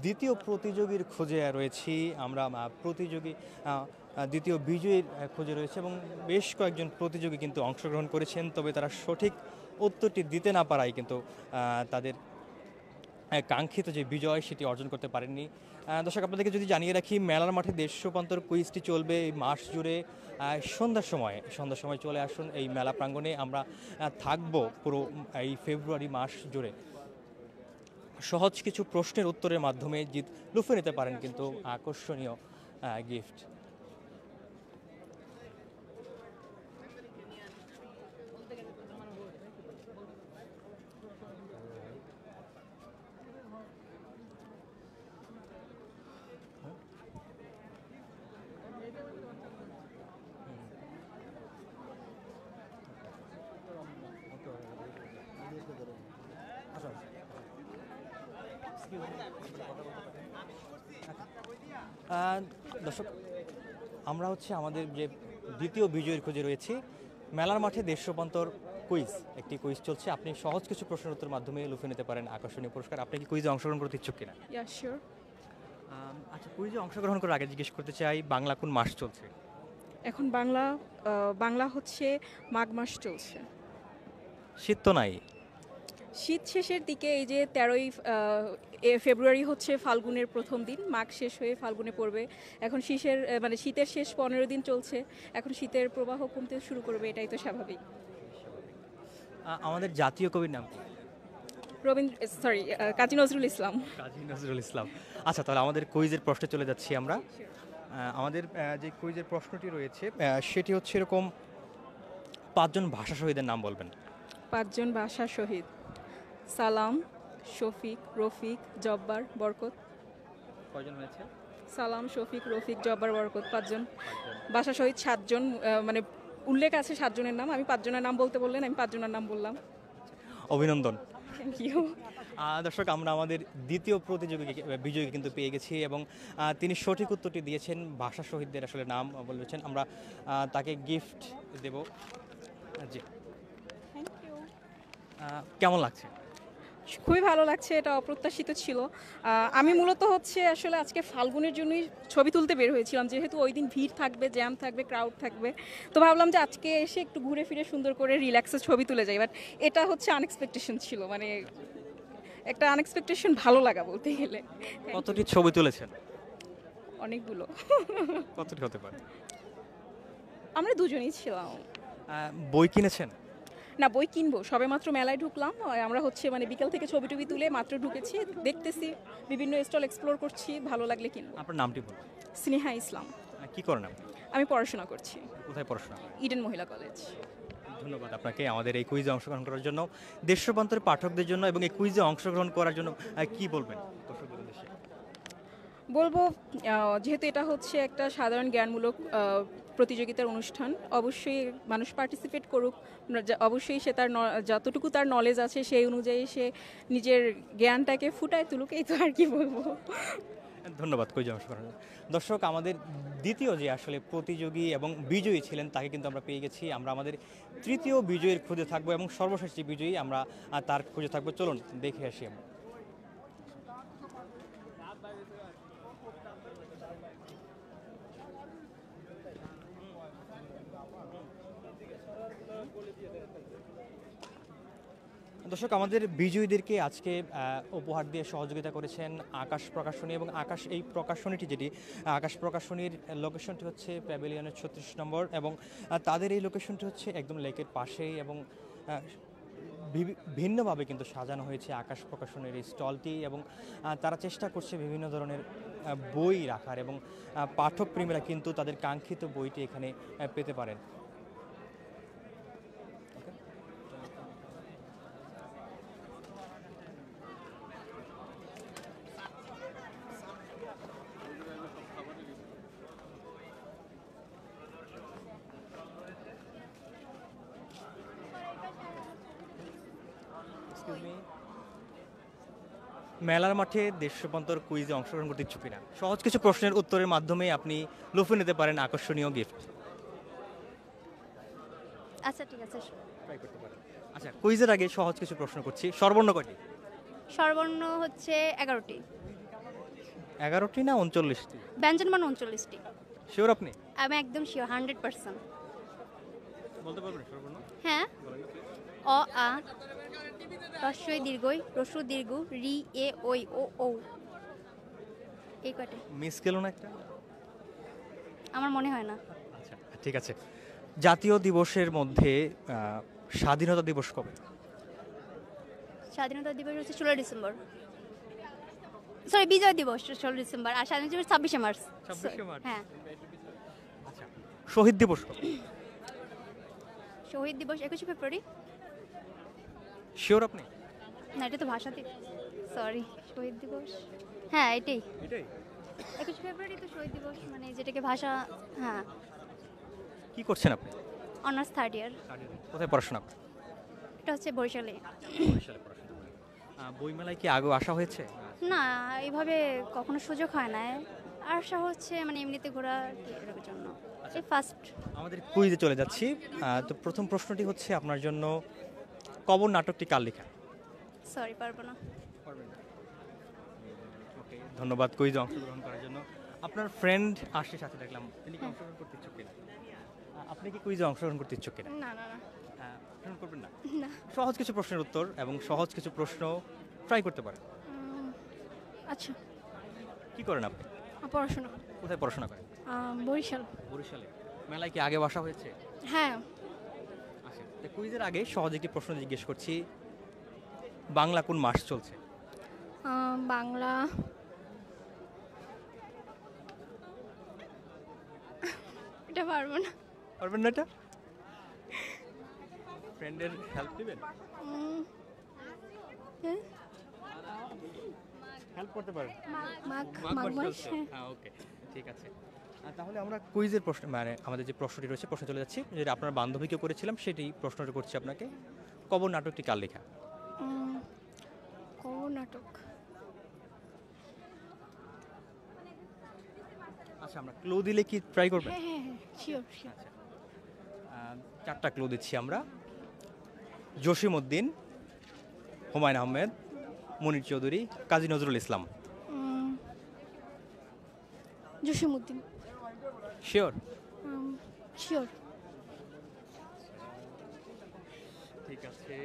দ্বিতীয় প্রতিযোগীর খোঁজে রয়েছি, আমরা দ্বিতীয় বিজয়ীর খোঁজে রয়েছে এবং বেশ কয়েকজন প্রতিযোগী কিন্তু অংশগ্রহণ করেছেন, তবে তারা সঠিক উত্তরটি দিতে না পারায় কিন্তু তাদের কাঙ্ক্ষিত যে বিজয় সেটি অর্জন করতে পারেননি। দর্শক আপনাদেরকে যদি জানিয়ে রাখি, মেলার মাঠে দেশ রূপান্তর কুইজটি চলবে এই মাস জুড়ে। সন্ধ্যার সময় চলে আসুন এই মেলা প্রাঙ্গণে, আমরা থাকবো পুরো এই ফেব্রুয়ারি মাস জুড়ে। সহজ কিছু প্রশ্নের উত্তরের মাধ্যমে লুফে নিতে পারেন কিন্তু আকর্ষণীয় গিফট। দর্শক আমরা আমাদের যে দ্বিতীয় বিজয়ের খোঁজে রয়েছি মেলার মাঠে দেশ রূপান্তর কুইজ। একটি কুইজ চলছে, আপনি সহজ কিছু প্রশ্নের উত্তর মাধ্যমে লুফে নিতে পারেন আকর্ষণীয় পুরস্কার। আপনি কি কুইজে অংশগ্রহণ করতে ইচ্ছুক কিনা? আচ্ছা, কুইজে অংশগ্রহণ করার আগে জিজ্ঞেস করতে চাই, বাংলা কোন মাস চলছে? এখন বাংলা হচ্ছে মাঘ মাস চলছে। শীত তো নাই? শীত শেষের দিকে, এই যে 13ই ফেব্রুয়ারি হচ্ছে ফাল্গুনের প্রথম দিন, মাঘ শেষ হয়ে ফাল্গুনে পড়বে। এখন শীতের শেষ 15 দিন চলছে, এখন শীতের প্রবাহ কমতে শুরু করবে, এটাই তো স্বাভাবিক। আমাদের জাতীয় কবির নাম কি? কাজী নজরুল ইসলাম। কাজী নজরুল ইসলাম। আচ্ছা, তাহলে আমাদের কুইজের প্রশ্নে চলে যাচ্ছি আমরা। আমাদের যে কুইজের প্রশ্নটি রয়েছে সেটি হচ্ছে এরকম, 5 জন ভাষা শহীদের নাম বলবেন। 5 জন ভাষা শহীদ: সালাম, শফিক, রফিক, জব্বার, বরকত। কয়জন হয়েছে? সালাম, শফিক, রফিক, জব্বার, বরকত, 5 জন। ভাষা শহীদ 7 জন, মানে উল্লেখ আছে 7 জনের নাম। আমি 5 জনের নাম বলতে বললেন, আমি 5 জনের নাম বললাম। অভিনন্দন। Thank you. দর্শক আমরা আমাদের দ্বিতীয় বিজয়ীকে কিন্তু পেয়ে গেছি এবং তিনি সঠিক উত্তরটি দিয়েছেন, ভাষা শহীদদের আসলে নাম বলেছেন। আমরা তাকে গিফট দেব। জি, থ্যাংক ইউ। কেমন লাগছে? খুবই ভালো লাগছে, এটা অপ্রত্যাশিত ছিল। আমি মূলত হচ্ছে আসলে আজকে ফাল্গুনের জন্যই ছবি তুলতে বের হয়েছিলাম, যেহেতু ওই দিন ভিড় থাকবে, জ্যাম থাকবে, ক্রাউড থাকবে, তো ভাবলাম যে আজকে এসে একটু ঘুরে ফিরে সুন্দর করে রিল্যাক্সে ছবি তুলে যাই। বাট এটা হচ্ছে আনএক্সপেকটেশন ছিল, মানে একটা আনএক্সপেকটেশন ভালো লাগা বলতে গেলে। কতটি ছবি তুলেছেন? অনেকগুলো। কতটি হতে পারে? আমরা দুজনেই ছিলাম। বই কিনেছেন? না, বই কিনবো, সবে মাত্র মেলায় ঢুকলাম। আমরা হচ্ছে মানে বিকাল থেকে ছবি টবি তুলে মাত্র ঢুকেছি, দেখতেছি বিভিন্ন স্টল এক্সপ্লোর করছি, ভালো লাগলে কিনবো। আপনার নামটি বলুন। স্নেহা ইসলাম। কি করেন আপনি? আমি পড়াশোনা করছি। কোথায় পড়াশোনা করেন? ইডেন মহিলা কলেজ। ধন্যবাদ আপনাকে আমাদের এই কুইজে অংশগ্রহণ করার জন্য। দেশ রূপান্তরের পাঠকদের জন্য এবং এই কুইজে অংশগ্রহণ করার জন্য কি বলবেন দর্শকদের উদ্দেশ্যে? বলবো যেহেতু এটা হচ্ছে একটা সাধারণ জ্ঞানমূলক প্রতিযোগিতার অনুষ্ঠান, অবশ্যই মানুষ পার্টিসিপেট করুক, অবশ্যই সে তার যতটুকু তার নলেজ আছে সেই অনুযায়ী সে নিজের জ্ঞানটাকে ফুটায় তুলুক, এই তো আর কি বলবো। ধন্যবাদ কুইজে অংশগ্রহণ। দর্শক, আমাদের দ্বিতীয় যে আসলে প্রতিযোগী এবং বিজয়ী ছিলেন তাকে কিন্তু আমরা পেয়ে গেছি। আমরা আমাদের তৃতীয় বিজয়ীর খুঁজে থাকবো এবং সর্বশেষ যে বিজয়ী আমরা তার খুঁজে থাকবো। চলুন দেখে আসি আমরা। দর্শক, আমাদের বিজয়ীদেরকে আজকে উপহার দিয়ে সহযোগিতা করেছেন আকাশ প্রকাশনী, এবং এই প্রকাশনীটি যেটি আকাশ প্রকাশনীর লোকেশনটি হচ্ছে প্যাভিলিয়নের 36 নম্বর, এবং তাদের এই লোকেশনটি হচ্ছে একদম লেকের পাশেই, এবং ভিন্নভাবে কিন্তু সাজানো হয়েছে আকাশ প্রকাশনের এই স্টলটি, এবং তারা চেষ্টা করছে বিভিন্ন ধরনের বই রাখার, এবং পাঠকপ্রেমীরা কিন্তু তাদের কাঙ্ক্ষিত বইটি এখানে পেতে পারেন। মেলার মাঠে দেশ রূপান্তর কুইজে অংশগ্রহণ করতে ইচ্ছুক কিনা? সহজ কিছু প্রশ্নের উত্তরের মাধ্যমে আপনি লুফে নিতে পারেন আকর্ষণীয় গিফট। আচ্ছা ঠিক আছে। ট্রাই করতে পারেন। আচ্ছা, কুইজের আগে সহজ কিছু প্রশ্ন করছি। সর্বর্ণ কয়টি? সর্বর্ণ হচ্ছে 11টি। 11টি না 39টি? ব্যঞ্জনবর্ণ 39টি। শিওর আপনি? আমি একদম শিওর 100%। বলতে পারবেন সর্বর্ণ? হ্যাঁ। অ আ রস্বই দীর্ঘই রস্যু দীর্ঘ রি এ ওই ও ও, এই কয়টা। মিস গেল না একটা? আমার মনে হয় না। আচ্ছা ঠিক আছে। জাতীয় দিবসের মধ্যে স্বাধীনতা দিবস কবে? স্বাধীনতা দিবস হচ্ছে 16 ডিসেম্বর। সরি, বিজয় দিবস 16 ডিসেম্বর, আর স্বাধীনতা দিবস 26শে মার্চ। 26শে মার্চ। হ্যাঁ। আচ্ছা, শহীদ দিবস কবে? শহীদ দিবস 21শে ফেব্রুয়ারি। শিওর আপনি? না, এটা তো ভাষা দিবস। সরি, শহীদ দিবস, হ্যাঁ এটাই। 21শে ফেব্রুয়ারি তো শহীদ দিবস, মানে যেটাকে ভাষা। হ্যাঁ। কি করছেন আপনি? অনার্স 3rd ইয়ার। কোথায় পড়াশোনা করেন? এটা হচ্ছে বরিশালে। বরিশালে পড়াশোনা করেন। বইমেলায় কি আগে আসা হয়েছে? না, এইভাবে কখনো সুযোগ হয় না। আসা হচ্ছে মানে এমনিতে ঘোরা এর জন্য। এই ফার্স্ট। আমাদের কুইজে চলে যাচ্ছি। তো প্রথম প্রশ্নটি হচ্ছে আপনার জন্য, কবর নাটকটি কার লেখা? সরি, পারবো না। ওকে, ধন্যবাদ কুইজে অংশগ্রহণ করার জন্য। আপনার ফ্রেন্ড আসে সাথে দেখলাম, তিনি কি অংশগ্রহণ করতে ইচ্ছুক কিনা? আপনি কি কুইজে অংশগ্রহণ করতে ইচ্ছুক কিনা? না না না। অংশগ্রহণ করবেন না? না। সহজ কিছু প্রশ্নের উত্তর এবং সহজ কিছু প্রশ্ন ট্রাই করতে পারেন। আচ্ছা। কি করেন আপনি? পড়াশোনা। কোথায় পড়াশোনা করেন? বরিশাল। বরিশালে। মেলায় কি আগে বসা হয়েছে? হ্যাঁ। আচ্ছা, কুইজের আগে সহজ একটি প্রশ্ন জিজ্ঞেস করছি। বাংলা কোন মাস চলছে? বাংলা এটা পারবো না। পারবেন না? এটা ফ্রেন্ডের হেল্প নেবেন? হেল্প করতে পারেন? মাঘ মাস। হ্যাঁ, ওকে, ঠিক আছে। তাহলে আমরা কুইজের প্রশ্ন, মানে আমাদের যে প্রশ্নটি রয়েছে প্রশ্ন চলে যাচ্ছি, যেটা আপনার বান্ধবীকে করেছিলাম সেটি প্রশ্নটা করছি আপনাকে। কবর নাটকটি কার লেখা? কবর নাটক। আচ্ছা, আমরা ক্লু দিলে কি ট্রাই করবেন? হ্যাঁ হ্যাঁ শিওর শিওর। আচ্ছা, 4টা ক্লু দিচ্ছি আমরা। জসিম উদ্দিন, হুমায়ুন আহমেদ, মনির চৌধুরী, কাজী নজরুল ইসলাম। জসিমউদ্দিন। শিওর? শিওর। ঠিক আছে,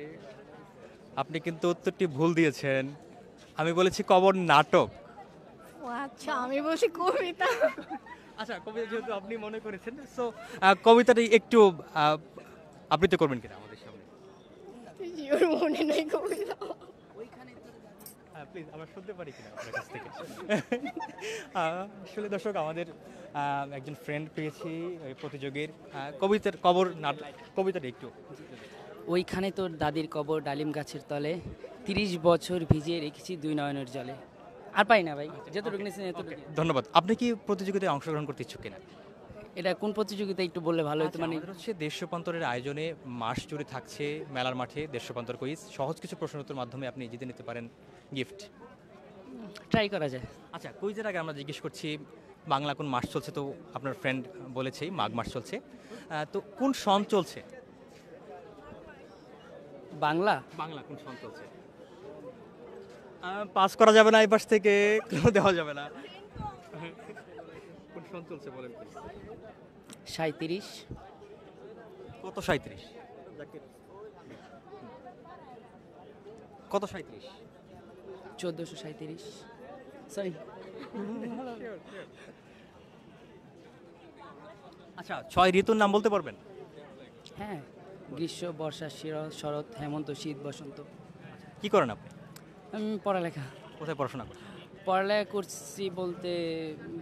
আপনি কিন্তু উত্তরটি ভুল দিয়েছেন। আমি বলেছি কবর নাটক। ও আচ্ছা, আমি বলছি কবিতা। আচ্ছা, কবিতা যেহেতু আপনি মনে করেছেন, সো কবিতাটি একটু আবৃত্তি করবেন কিনা আমাদের সামনে? শিওর মনে নাই কবিতা। প্লিজ আমরা শুনতে পারি কিনা আপনার কাছ থেকে? আসলে দর্শক, আমাদের একজন ফ্রেন্ড পেয়েছি ওই প্রতিযোগীর কবিতার কবর নাটক কবিতাটা একটু। ওইখানে তোর দাদির কবর ডালিম গাছের তলে, 30 বছর ভিজিয়ে রেখেছি 2 নয়নের জলে। আর পাই না ভাই, যতটুকু নিয়েছেন এতটুকু। ধন্যবাদ। আপনি কি প্রতিযোগিতায় অংশগ্রহণ করতে ইচ্ছুক কিনা? এটা কোন প্রতিযোগিতা একটু বললে ভালো হতো। মানে আমাদের হচ্ছে দেশ রূপান্তরের আয়োজনে মাস জুড়ে থাকছে মেলার মাঠে দেশ রূপান্তর কুইজ। সহজ কিছু প্রশ্ন উত্তর মাধ্যমে আপনি জিতে নিতে পারেন গিফট। ট্রাই করা যায়। আচ্ছা, কুইজের আগে আমরা জিজ্ঞেস করছি বাংলা কোন মাস চলছে, তো আপনার ফ্রেন্ড বলেছেই মাঘ মাস চলছে, তো কোন সন চলছে? বাংলা বাংলা কোন সন চলছে? পাস করা যাবে না, এই পাশ থেকে কোনো দেওয়া যাবে না। কোন সন চলছে বলেন প্লিজ। 37। কত 37? কত 37? 1437। সরি। আচ্ছা, 6 ঋতুর নাম বলতে পারবেন? হ্যাঁ, গ্রীষ্ম, বর্ষা, শরৎ, হেমন্ত, শীত, বসন্ত। কি করেন আপনি? আমি পড়ালেখা। কোথায় পড়াশোনা করেন? পড়ালেখা করছি বলতে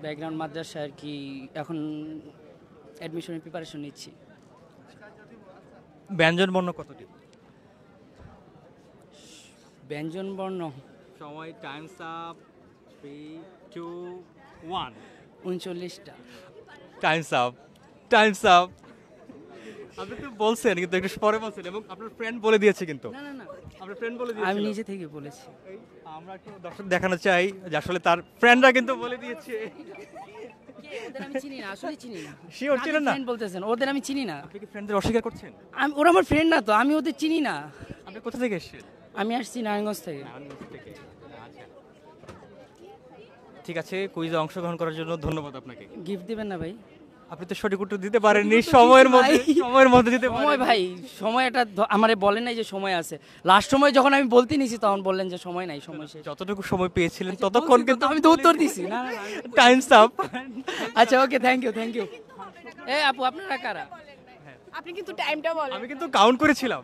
ব্যাকগ্রাউন্ড মাদ্রাসা আর কি, এখন অ্যাডমিশনের প্রিপারেশন নিচ্ছি। ব্যঞ্জন বর্ণ কতটি? ব্যঞ্জন বর্ণ সময়, টাইমস আপ, 3, 2, 1। 39টা। Times up, times up. আপনি তো বলছেন কিন্তু একটু পরে বলছেন, এবং আপনার ফ্রেন্ড বলে দিয়েছে কিন্তু। না না না, আপনার ফ্রেন্ড বলে দিয়েছে। আমি নিজে থেকে বলেছি। আমরা একটু দর্শক দেখানো চাই যে আসলে তার ফ্রেন্ডরা কিন্তু বলে দিয়েছে। ওদের আমি চিনি না, আসলে চিনি না। শিওর ছিলেন না? ফ্রেন্ড বলতেছেন, ওদের আমি চিনি না। আপনি কি ফ্রেন্ডদের অস্বীকার করছেন? ওরা আমার ফ্রেন্ড না তো, আমি ওদের চিনি না। আপনি কোথা থেকে এসেছেন? আমি আসছি নারায়ণগঞ্জ থেকে। আচ্ছা, ঠিক আছে, কুইজে অংশগ্রহণ করার জন্য ধন্যবাদ আপনাকে। গিফট দিবেন না ভাই? আপনি তো সঠিক উত্তর দিতে পারেননি সময়ের মধ্যে দিতে সময় ভাই, সময়টা আমারে বলেন নাই যে সময় আছে। লাস্ট সময় যখন আমি বলতে নিছি তখন বললেন যে সময় নাই, সময় শেষ। যতটুকু সময় পেয়েছিলেন ততক্ষণ কিন্তু আমি তো উত্তর দিছি। না না, টাইমস আপ। আচ্ছা, ওকে, থ্যাংক ইউ, থ্যাংক ইউ। এই আপু, আপনারা কারা? আপনি কিন্তু টাইমটা বলেন। আমি কিন্তু কাউন্ট করেছিলাম।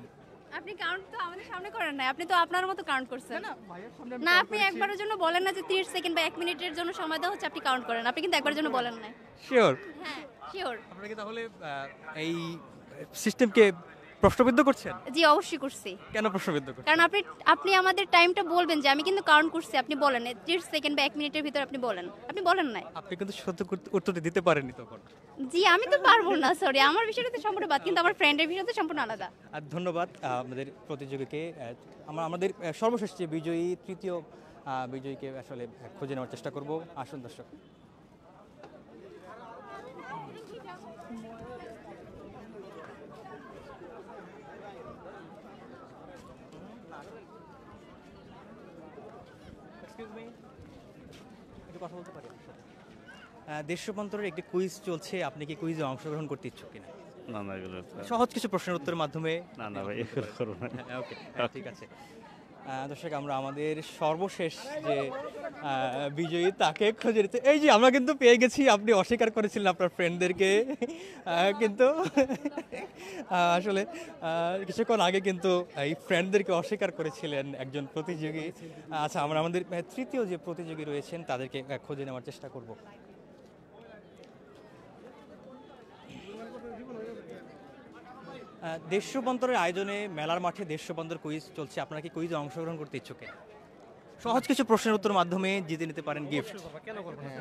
আপনি কাউন্ট তো আমাদের সামনে করেন না, আপনি তো আপনার মতো কাউন্ট করছেন। না, আপনি একবারের জন্য বলেন না যে 30 সেকেন্ড বা 1 মিনিটের জন্য সময় দেওয়া হচ্ছে, আপনি কাউন্ট করেন। আপনি কিন্তু একবারের জন্য বলেন না। শিওর? হ্যাঁ, শিওর। আপনারা কি তাহলে এই সিস্টেমকে প্রশ্নবিদ্ধ করছেন? জি, অবশ্যই করছি। কেন প্রশ্নবিদ্ধ করছেন? কারণ আপনি আমাদের টাইমটা বলবেন যে আমি কিন্তু কাউন্ট করছি, আপনি বলেন 30 সেকেন্ড বা 1 মিনিটের ভিতর আপনি বলেন না। আপনি কিন্তু সত্য উত্তরটি দিতে পারেননি তখন। জি, আমি তো পারবো না, সরি। আমার বিষয়টা তো সম্পূর্ণ বাদ, কিন্তু আমার ফ্রেন্ডের বিষয়টা সম্পূর্ণ আলাদা। আর ধন্যবাদ আমাদের প্রতিযোগীকে। আমাদের সর্বশেষ যে বিজয়ী, তৃতীয় বিজয়ীকে আসলে খুঁজে নেওয়ার চেষ্টা করব। আসুন দর্শক। কথা বলতে পারি? দেশ রূপান্তরের একটি কুইজ চলছে, আপনি কি কুইজে অংশগ্রহণ করতে ইচ্ছুক কিনা? না না, এগুলো সহজ কিছু প্রশ্নের উত্তরের মাধ্যমে। না না ভাই, এগুলো করব না। ওকে, ঠিক আছে। দর্শক, আমরা আমাদের সর্বশেষ যে বিজয়ী তাকে খুঁজে নিতে, এই যে আমরা কিন্তু পেয়ে গেছি। আপনি অস্বীকার করেছিলেন আপনার ফ্রেন্ডদেরকে, কিন্তু আসলে কিছুক্ষণ আগে কিন্তু এই ফ্রেন্ডদেরকে অস্বীকার করেছিলেন একজন প্রতিযোগী। আচ্ছা, আমরা আমাদের তৃতীয় যে প্রতিযোগী রয়েছেন তাদেরকে খুঁজে নেওয়ার চেষ্টা করব। দেশ রূপান্তরের আয়োজনে মেলার মাঠে দেশ রূপান্তর কুইজ চলছে, আপনারা কি কুইজে অংশগ্রহণ করতে ইচ্ছুক? সহজ কিছু প্রশ্নের উত্তর মাধ্যমে জিতে নিতে পারেন গিফট।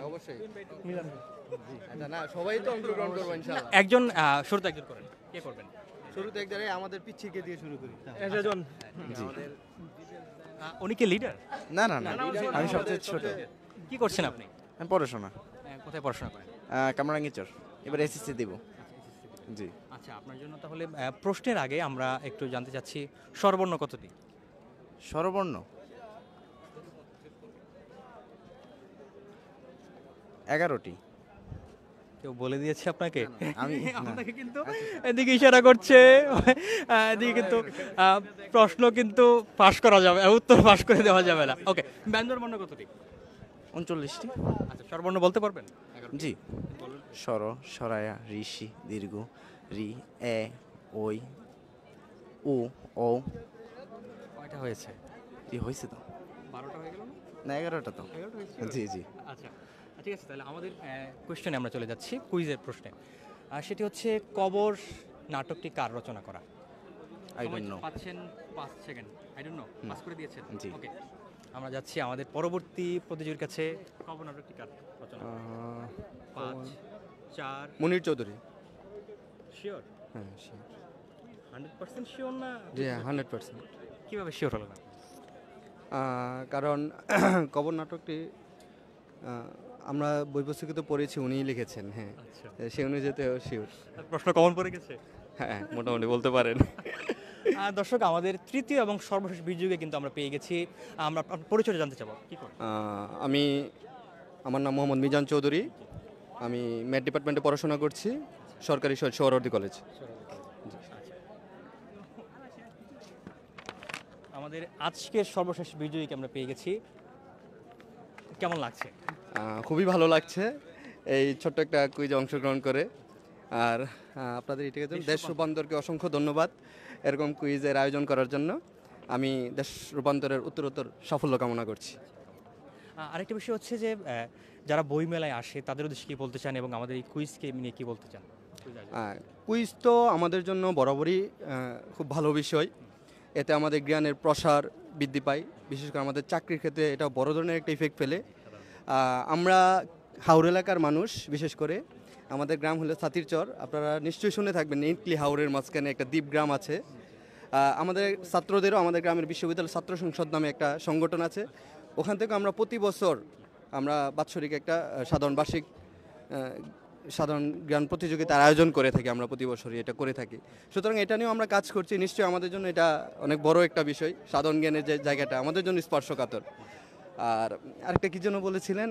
অবশ্যই। না, সবাই তো অংশগ্রহণ করবো ইনশাআল্লাহ। একজন শুরুতে একজন করেন, কে করবেন? শুরুতে একজনে আমাদের পিচ্ছিকে দিয়ে শুরু করি। উনি কি লিডার? না না না, আমি সবচেয়ে ছোট। কি করছেন আপনি? আমি পড়াশোনা। কোথায় পড়াশোনা করেন? কামরাঙ্গীচর, এবার এসএসসি দেব। জি। আচ্ছা, আপনার জন্য তাহলে প্রশ্নের আগে আমরা একটু জানতে চাচ্ছি স্বরবর্ণ কতটি? স্বরবর্ণ 11টি। কেউ বলে দিয়েছে আপনাকে? আমি আপনাকে কিন্তু এদিকে ইশারা করছে, এদিকে কিন্তু প্রশ্ন কিন্তু পাশ করা যাবে, উত্তর পাশ করে দেওয়া যাবে না। ওকে, ব্যঞ্জন বর্ণ কতটি? 39টি। আচ্ছা, স্বরবর্ণ বলতে পারবেন? জি। স্বর, সরায়া, ঋষি, দীর্ঘ, রি, এ, ওই, ও, ও। কয়টা হয়েছে? জি হয়েছে তো। 12টা হয়ে গেল না? না 11টা তো। 11টা হয়েছে? জি জি। আচ্ছা, ঠিক আছে, তাহলে আমাদের কোয়েশ্চেনে আমরা চলে যাচ্ছি, কুইজের প্রশ্নে। সেটি হচ্ছে কবর নাটকটি কার রচনা করা? I don't know. পাচ্ছেন 5 second. I don't know, pass করে দিয়েছেন? জি। ওকে, আমরা যাচ্ছি আমাদের পরবর্তী প্রতিযোগীর কাছে। কবর নাটকটি কার রচনা? 5 4 মুনির চৌধুরী। শিওর? হ্যাঁ শিওর। 100% শিওর না? জি 100%। কিভাবে শিওর হলো না? কারণ কবর নাটকটি আমরা বই পুস্তকে পড়েছি, উনিই লিখেছেন। হ্যাঁ, সে অনুযায়ী শিওর। প্রশ্ন কমন পড়ে গেছে? হ্যাঁ মোটামুটি বলতে পারেন। দর্শক, আমাদের তৃতীয় এবং সর্বশেষ বিজয়ীকে কিন্তু আমরা পেয়ে গেছি। আমরা আপনার পরিচয় জানতে চাবো। কি করেন? আমার নাম মোহাম্মদ মিজান চৌধুরী। আমি ম্যাথ ডিপার্টমেন্টে পড়াশোনা করছি, সরকারি সোহরাওয়ার্দী কলেজ। আমাদের আজকের সর্বশেষ বিজয়ীকে আমরা পেয়ে গেছি। কেমন লাগছে? খুবই ভালো লাগছে এই ছোট্ট একটা কুইজে অংশগ্রহণ করে। আর আপনাদের দেশ রূপান্তরকে অসংখ্য ধন্যবাদ এরকম কুইজের আয়োজন করার জন্য। আমি দেশ রূপান্তরের উত্তরোত্তর সাফল্য কামনা করছি। আরেকটা বিষয় হচ্ছে যে যারা বই মেলায় আসে তাদের উদ্দেশ্যে কী বলতে চান এবং আমাদের এই কুইজকে নিয়ে কী বলতে চান? কুইজ তো আমাদের জন্য বরাবরই খুব ভালো বিষয়। এতে আমাদের জ্ঞানের প্রসার বৃদ্ধি পায়, বিশেষ করে আমাদের চাকরির ক্ষেত্রে এটা বড় ধরনের একটা ইফেক্ট ফেলে। আমরা হাওড় এলাকার মানুষ, বিশেষ করে আমাদের গ্রাম হলো ছাতিরচর। আপনারা নিশ্চয়ই শুনে থাকবেন, ইটলি হাওড়ের মাঝখানে একটা দ্বীপ গ্রাম আছে। আমাদের ছাত্রদেরও আমাদের গ্রামের বিশ্ববিদ্যালয় ছাত্র সংসদ নামে একটা সংগঠন আছে। ওখান থেকে আমরা প্রতি বছর আমরা বাৎসরিক একটা সাধারণ জ্ঞান প্রতিযোগিতার আয়োজন করে থাকি। আমরা প্রতি বছরই এটা করে থাকি। সুতরাং এটা নিয়েও আমরা কাজ করছি। নিশ্চয়ই আমাদের জন্য এটা অনেক বড় একটা বিষয়। সাধারণ জ্ঞানের যে জায়গাটা আমাদের জন্য স্পর্শকাতর। আর আরেকটা কি জন্য বলেছিলেন?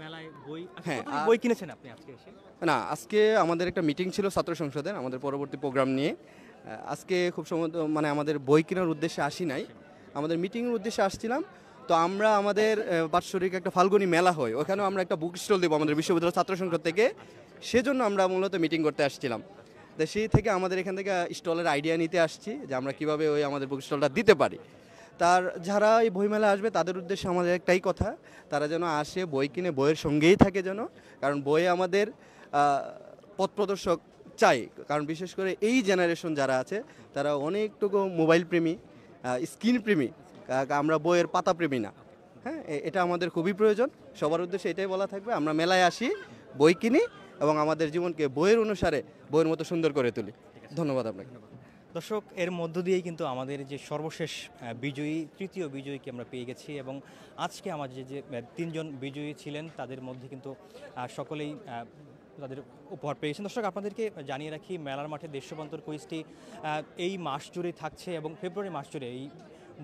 মেলায় বই, হ্যাঁ, বই কিনেছেন আপনি আজকে এসে? না, আজকে আমাদের একটা মিটিং ছিল ছাত্র সংসদের, আমাদের পরবর্তী প্রোগ্রাম নিয়ে। আজকে খুব সম্ভবত মানে আমাদের বই কেনার উদ্দেশ্যে আসি নাই, আমাদের মিটিংয়ের উদ্দেশ্যে আসছিলাম। তো আমরা আমাদের বাৎসরিক একটা ফাল্গুনী মেলা হয়, ওখানেও আমরা একটা বুক স্টল দেবো আমাদের বিশ্ববিদ্যালয় ছাত্র সংসদ থেকে। সেজন্য আমরা মূলত মিটিং করতে আসছিলাম। তো সেই থেকে আমাদের এখান থেকে স্টলের আইডিয়া নিতে আসছি যে আমরা কীভাবে ওই আমাদের বুক স্টলটা দিতে পারি। তার যারা এই বইমেলা আসবে তাদের উদ্দেশ্যে আমাদের একটাই কথা, তারা যেন আসে বই কিনে বইয়ের সঙ্গেই থাকে যেন, কারণ বই আমাদের পথ প্রদর্শক চাই। কারণ বিশেষ করে এই জেনারেশন যারা আছে তারা অনেকটুকু মোবাইল প্রেমী, স্ক্রিন প্রেমী, আমরা বইয়ের পাতা প্রেমী না। হ্যাঁ, এটা আমাদের খুবই প্রয়োজন। সবার উদ্দেশ্যে এটাই বলা থাকবে, আমরা মেলায় আসি, বই কিনি এবং আমাদের জীবনকে বইয়ের অনুসারে বইয়ের মতো সুন্দর করে তুলি। ধন্যবাদ আপনাকে। দর্শক, এর মধ্য দিয়েই কিন্তু আমাদের যে সর্বশেষ বিজয়ী, তৃতীয় বিজয়ীকে আমরা পেয়ে গেছি এবং আজকে আমাদের যে 3জন বিজয়ী ছিলেন তাদের মধ্যে কিন্তু সকলেই তাদের উপহার পেয়েছেন। দর্শক, আপনাদেরকে জানিয়ে রাখি, মেলার মাঠে দেশ রূপান্তর কুইজটি এই মাস জুড়েই থাকছে এবং ফেব্রুয়ারি মাস জুড়ে এই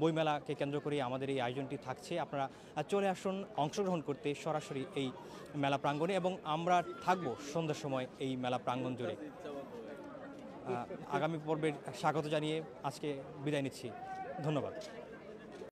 বইমেলাকে কেন্দ্র করে আমাদের এই আয়োজনটি থাকছে। আপনারা চলে আসুন অংশগ্রহণ করতে সরাসরি এই মেলা প্রাঙ্গণে এবং আমরা থাকবো সন্ধ্যার সময় এই মেলা প্রাঙ্গণ জুড়ে। আগামী পর্বের স্বাগত জানিয়ে আজকে বিদায় নিচ্ছি। ধন্যবাদ।